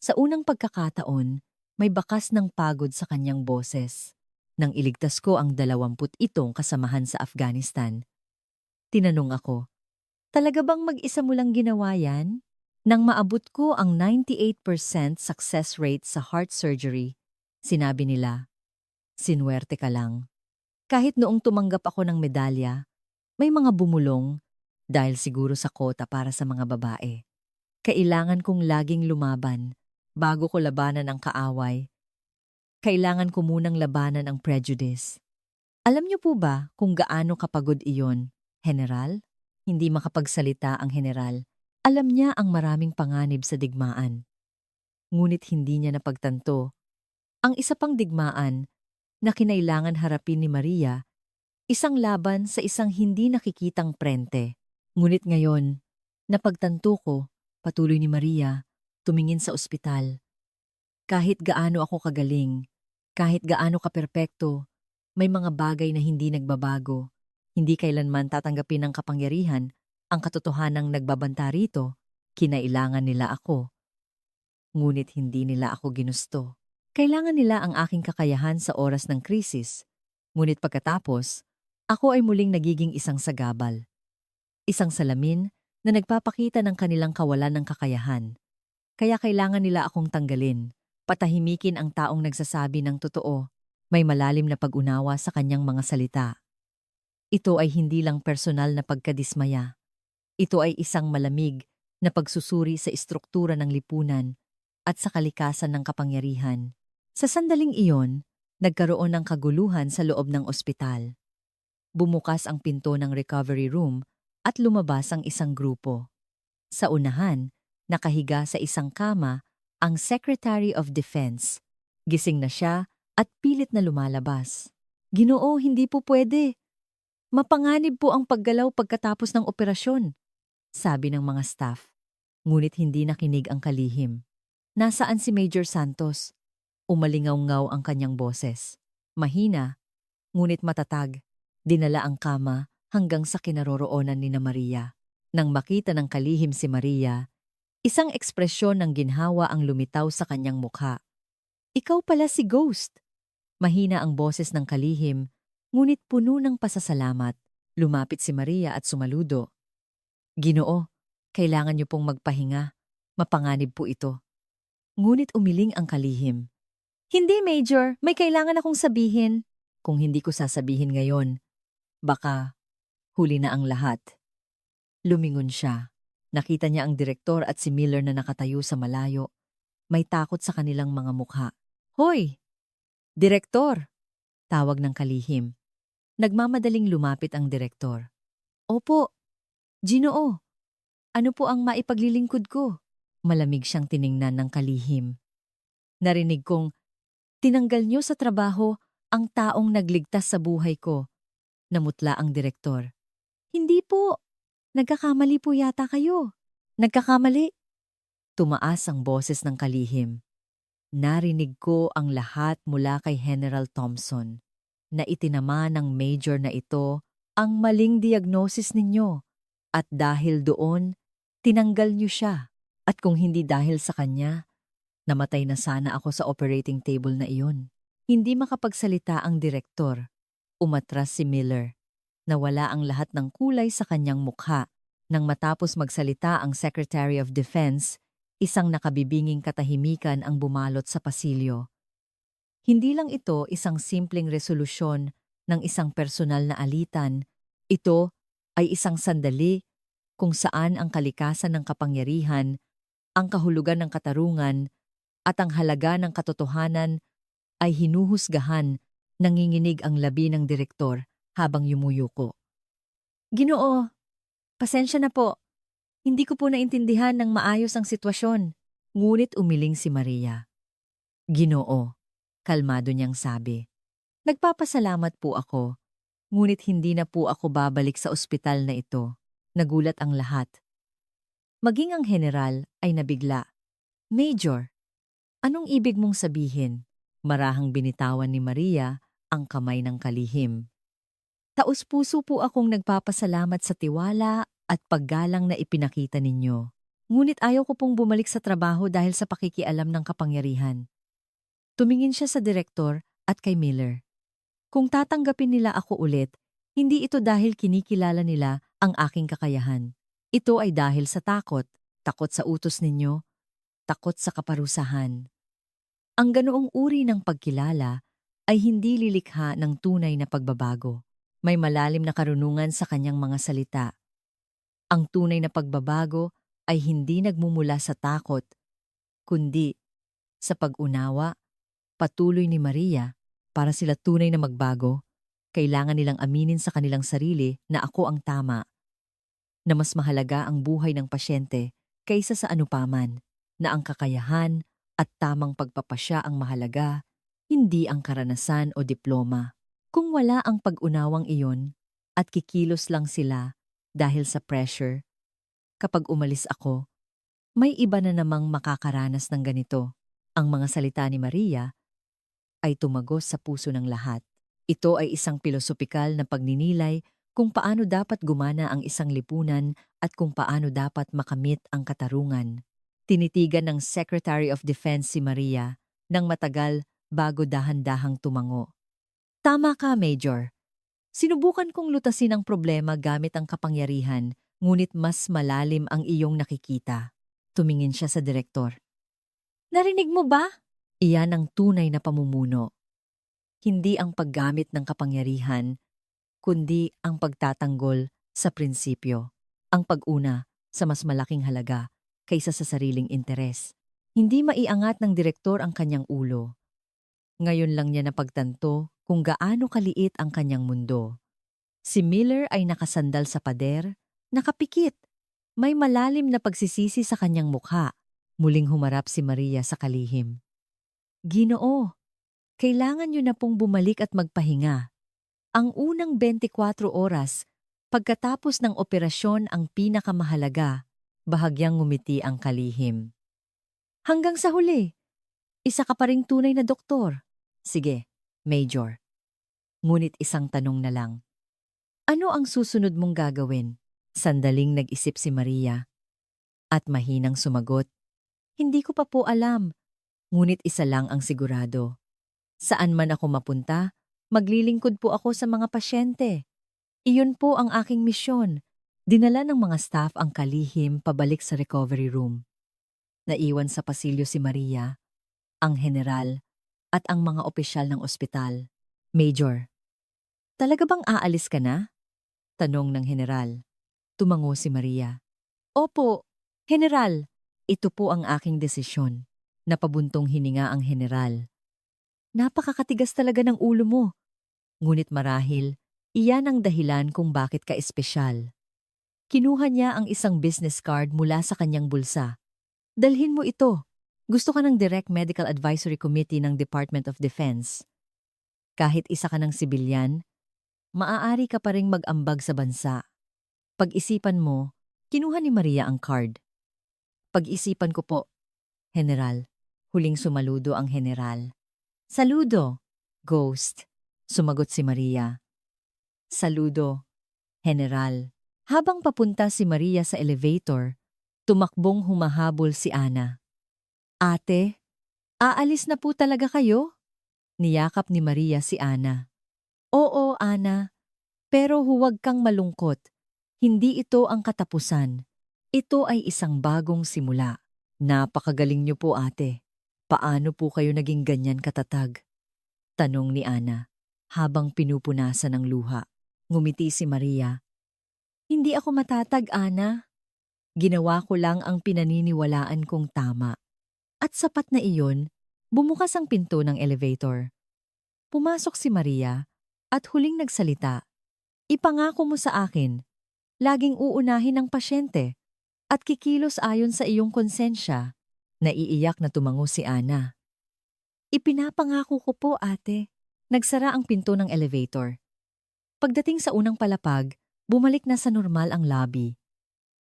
Sa unang pagkakataon, may bakas ng pagod sa kanyang boses. Nang iligtas ko ang 27 kasamahan sa Afghanistan, tinanong ako, talaga bang mag-isa mo lang ginawa yan? Nang maabot ko ang 98% success rate sa heart surgery, sinabi nila, sinuwerte ka lang. Kahit noong tumanggap ako ng medalya, may mga bumulong dahil siguro sa kota para sa mga babae. Kailangan kong laging lumaban bago ko labanan ang kaaway. Kailangan ko munang labanan ang prejudice. Alam niyo po ba kung gaano kapagod iyon, General? Hindi makapagsalita ang general. Alam niya ang maraming panganib sa digmaan. Ngunit hindi niya napagtanto. Ang isa pang digmaan na kinailangan harapin ni Maria, isang laban sa isang hindi nakikitang prente. Ngunit ngayon, napagtanto ko, patuloy ni Maria, tumingin sa ospital. Kahit gaano ako kagaling, kahit gaano kaperpekto, may mga bagay na hindi nagbabago. Hindi kailanman tatanggapin ng kapangyarihan ang katotohanang nagbabanta rito. Kinailangan nila ako. Ngunit hindi nila ako ginusto. Kailangan nila ang aking kakayahan sa oras ng krisis. Ngunit pagkatapos, ako ay muling nagiging isang sagabal. Isang salamin na nagpapakita ng kanilang kawalan ng kakayahan. Kaya kailangan nila akong tanggalin. Patahimikin ang taong nagsasabi ng totoo. May malalim na pag-unawa sa kanyang mga salita. Ito ay hindi lang personal na pagkadismaya. Ito ay isang malamig na pagsusuri sa istruktura ng lipunan at sa kalikasan ng kapangyarihan. Sa sandaling iyon, nagkaroon ng kaguluhan sa loob ng ospital. Bumukas ang pinto ng recovery room at lumabas ang isang grupo. Sa unahan, nakahiga sa isang kama ang Secretary of Defense. Gising na siya at pilit na lumalabas. Ginoo, hindi po pwede. Mapanganib po ang paggalaw pagkatapos ng operasyon, sabi ng mga staff. Ngunit hindi nakinig ang kalihim. Nasaan si Major Santos? Umalingaw-ngaw ang kanyang boses. Mahina, ngunit matatag. Dinala ang kama hanggang sa kinaroroonan ni Maria. Nang makita ng kalihim si Maria, isang ekspresyon ng ginhawa ang lumitaw sa kanyang mukha. Ikaw pala si Ghost. Mahina ang boses ng kalihim, ngunit puno ng pasasalamat. Lumapit si Maria at sumaludo. Ginoo, kailangan niyo pong magpahinga. Mapanganib po ito. Ngunit umiling ang kalihim. Hindi, Major. May kailangan akong sabihin. Kung hindi ko sasabihin ngayon, baka huli na ang lahat. Lumingon siya. Nakita niya ang direktor at si Miller na nakatayo sa malayo. May takot sa kanilang mga mukha. Hoy! Direktor! Tawag ng kalihim. Nagmamadaling lumapit ang direktor. Opo, Ginoo. Ano po ang maipaglilingkod ko? Malamig siyang tiningnan ng kalihim. Narinig kong, tinanggal niyo sa trabaho ang taong nagligtas sa buhay ko. Namutla ang direktor. Hindi po. Nagkakamali po yata kayo. Nagkakamali. Tumaas ang boses ng kalihim. Narinig ko ang lahat mula kay General Thompson na itinama ng major na ito ang maling diagnosis ninyo at dahil doon, tinanggal niyo siya. At kung hindi dahil sa kanya, namatay na sana ako sa operating table na iyon. Hindi makapagsalita ang direktor. Umatras si Miller. Nawala ang lahat ng kulay sa kanyang mukha. Nang matapos magsalita ang Secretary of Defense, isang nakabibinging katahimikan ang bumalot sa pasilyo. Hindi lang ito isang simpleng resolusyon ng isang personal na alitan. Ito ay isang sandali kung saan ang kalikasan ng kapangyarihan, ang kahulugan ng katarungan, at ang halaga ng katotohanan ay hinuhusgahan. Nanginginig ang labi ng direktor habang yumuyuko. Ginoo, pasensya na po. Hindi ko po naintindihan ng maayos ang sitwasyon. Ngunit umiling si Maria. Ginoo, kalmado niyang sabi. Nagpapasalamat po ako. Ngunit hindi na po ako babalik sa ospital na ito. Nagulat ang lahat. Maging ang general ay nabigla. Major, anong ibig mong sabihin? Marahang binitawan ni Maria ang kamay ng kalihim. Taos-puso po akong nagpapasalamat sa tiwala at paggalang na ipinakita ninyo. Ngunit ayaw ko pong bumalik sa trabaho dahil sa pakikialam ng kapangyarihan. Tumingin siya sa direktor at kay Miller. Kung tatanggapin nila ako ulit, hindi ito dahil kinikilala nila ang aking kakayahan. Ito ay dahil sa takot. Takot sa utos ninyo, takot sa kaparusahan. Ang ganoong uri ng pagkilala ay hindi lilikha ng tunay na pagbabago. May malalim na karunungan sa kanyang mga salita. Ang tunay na pagbabago ay hindi nagmumula sa takot, kundi sa pag-unawa. Patuloy ni Maria, para sila tunay na magbago, kailangan nilang aminin sa kanilang sarili na ako ang tama, na mas mahalaga ang buhay ng pasyente kaysa sa anupaman, na ang kakayahan at tamang pagpapasya ang mahalaga, hindi ang karanasan o diploma. Kung wala ang pag-unawang iyon at kikilos lang sila dahil sa pressure, kapag umalis ako, may iba na namang makakaranas ng ganito. Ang mga salita ni Maria ay tumagos sa puso ng lahat. Ito ay isang pilosopikal na pagninilay kung paano dapat gumana ang isang lipunan at kung paano dapat makamit ang katarungan. Tinitigan ng Secretary of Defense si Maria ng matagal bago dahan-dahang tumango. Tama ka, Major. Sinubukan kong lutasin ang problema gamit ang kapangyarihan, ngunit mas malalim ang iyong nakikita. Tumingin siya sa direktor. Narinig mo ba? Iyan ang tunay na pamumuno. Hindi ang paggamit ng kapangyarihan, kundi ang pagtatanggol sa prinsipyo. Ang pag-una sa mas malaking halaga kaysa sa sariling interes. Hindi maiangat ng direktor ang kanyang ulo. Ngayon lang niya napagtanto kung gaano kaliit ang kanyang mundo. Si Miller ay nakasandal sa pader, nakapikit. May malalim na pagsisisi sa kanyang mukha. Muling humarap si Maria sa kalihim. Ginoo, kailangan niyo na pong bumalik at magpahinga. Ang unang 24 oras, pagkatapos ng operasyon ang pinakamahalaga, bahagyang ngumiti ang kalihim. Hanggang sa huli, isa ka pa ring tunay na doktor. Sige, Major. Ngunit isang tanong na lang. Ano ang susunod mong gagawin? Sandaling nag-isip si Maria. At mahinang sumagot. Hindi ko pa po alam. Ngunit isa lang ang sigurado. Saan man ako mapunta, maglilingkod po ako sa mga pasyente. Iyon po ang aking misyon. Dinala ng mga staff ang kalihim pabalik sa recovery room. Naiwan sa pasilyo si Maria, ang general, at ang mga opisyal ng ospital. Major, talaga bang aalis ka na? Tanong ng general. Tumango si Maria. Opo, general. Ito po ang aking desisyon. Napabuntong hininga ang general. Napakakatigas talaga ng ulo mo. Ngunit marahil, iyan ang dahilan kung bakit ka espesyal. Kinuha niya ang isang business card mula sa kanyang bulsa. Dalhin mo ito. Gusto ka ng Direct Medical Advisory Committee ng Department of Defense. Kahit isa ka ng sibilyan, maaari ka pa ring mag-ambag sa bansa. Pag-isipan mo, kinuha ni Maria ang card. Pag-isipan ko po, General. Huling sumaludo ang general. Saludo, Ghost. Sumagot si Maria. Saludo, General. Habang papunta si Maria sa elevator, tumakbong humahabol si Ana. Ate, aalis na po talaga kayo? Niyakap ni Maria si Ana. Oo, Ana. Pero huwag kang malungkot. Hindi ito ang katapusan. Ito ay isang bagong simula. Napakagaling niyo po, ate. Paano po kayo naging ganyan katatag? Tanong ni Ana, habang pinupunasan ng luha. Ngumiti si Maria. Hindi ako matatag, Ana. Ginawa ko lang ang pinaniniwalaan kong tama. At sapat na iyon, bumukas ang pinto ng elevator. Pumasok si Maria at huling nagsalita. Ipangako mo sa akin, laging uunahin ang pasyente at kikilos ayon sa iyong konsensya. Naiiyak na tumango si Ana. Ipinapangako ko po, ate. Nagsara ang pinto ng elevator. Pagdating sa unang palapag, bumalik na sa normal ang lobby.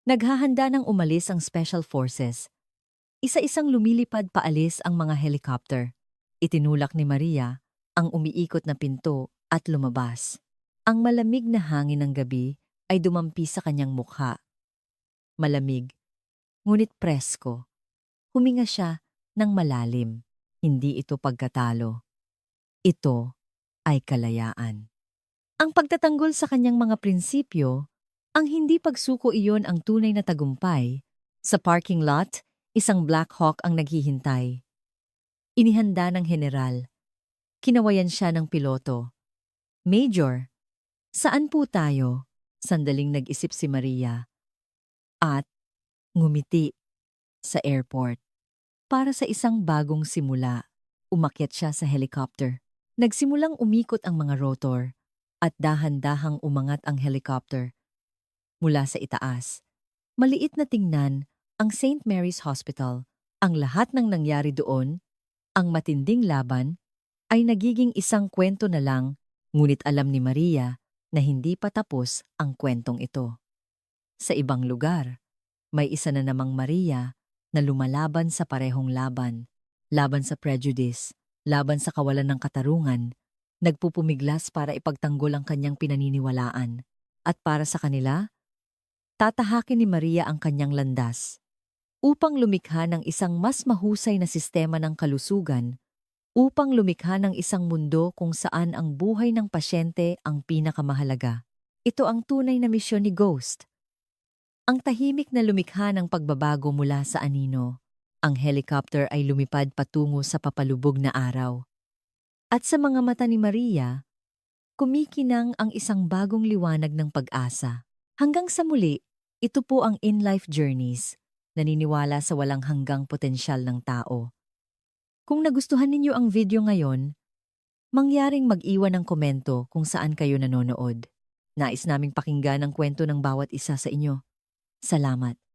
Naghahanda ng umalis ang Special Forces. Isa-isang lumilipad paalis ang mga helicopter. Itinulak ni Maria ang umiikot na pinto at lumabas. Ang malamig na hangin ng gabi ay dumampi sa kanyang mukha. Malamig, ngunit presko. Huminga siya ng malalim. Hindi ito pagkatalo. Ito ay kalayaan. Ang pagtatanggol sa kanyang mga prinsipyo, ang hindi pagsuko iyon ang tunay na tagumpay. Sa parking lot, isang Black Hawk ang naghihintay. Inihanda ng general. Kinawayan siya ng piloto. Major, saan po tayo? Sandaling nag-isip si Maria. At ngumiti sa airport. Para sa isang bagong simula, umakyat siya sa helicopter. Nagsimulang umikot ang mga rotor at dahan-dahang umangat ang helicopter. Mula sa itaas, maliit na tingnan ang St. Mary's Hospital. Ang lahat ng nangyari doon, ang matinding laban, ay nagiging isang kwento na lang, ngunit alam ni Maria na hindi pa tapos ang kwentong ito. Sa ibang lugar, may isa na namang Maria na lumalaban sa parehong laban, laban sa prejudice, laban sa kawalan ng katarungan, nagpupumiglas para ipagtanggol ang kanyang pinaniniwalaan. At para sa kanila, tatahakin ni Maria ang kanyang landas upang lumikha ng isang mas mahusay na sistema ng kalusugan, upang lumikha ng isang mundo kung saan ang buhay ng pasyente ang pinakamahalaga. Ito ang tunay na misyon ni Ghost. Ang tahimik na lumikha ng pagbabago mula sa anino. Ang helicopter ay lumipad patungo sa papalubog na araw. At sa mga mata ni Maria, kumikinang ang isang bagong liwanag ng pag-asa. Hanggang sa muli, ito po ang In-Life Journeys, naniniwala sa walang hanggang potensyal ng tao. Kung nagustuhan ninyo ang video ngayon, mangyaring mag-iwan ng komento kung saan kayo nanonood. Nais naming pakinggan ang kwento ng bawat isa sa inyo. Salamat.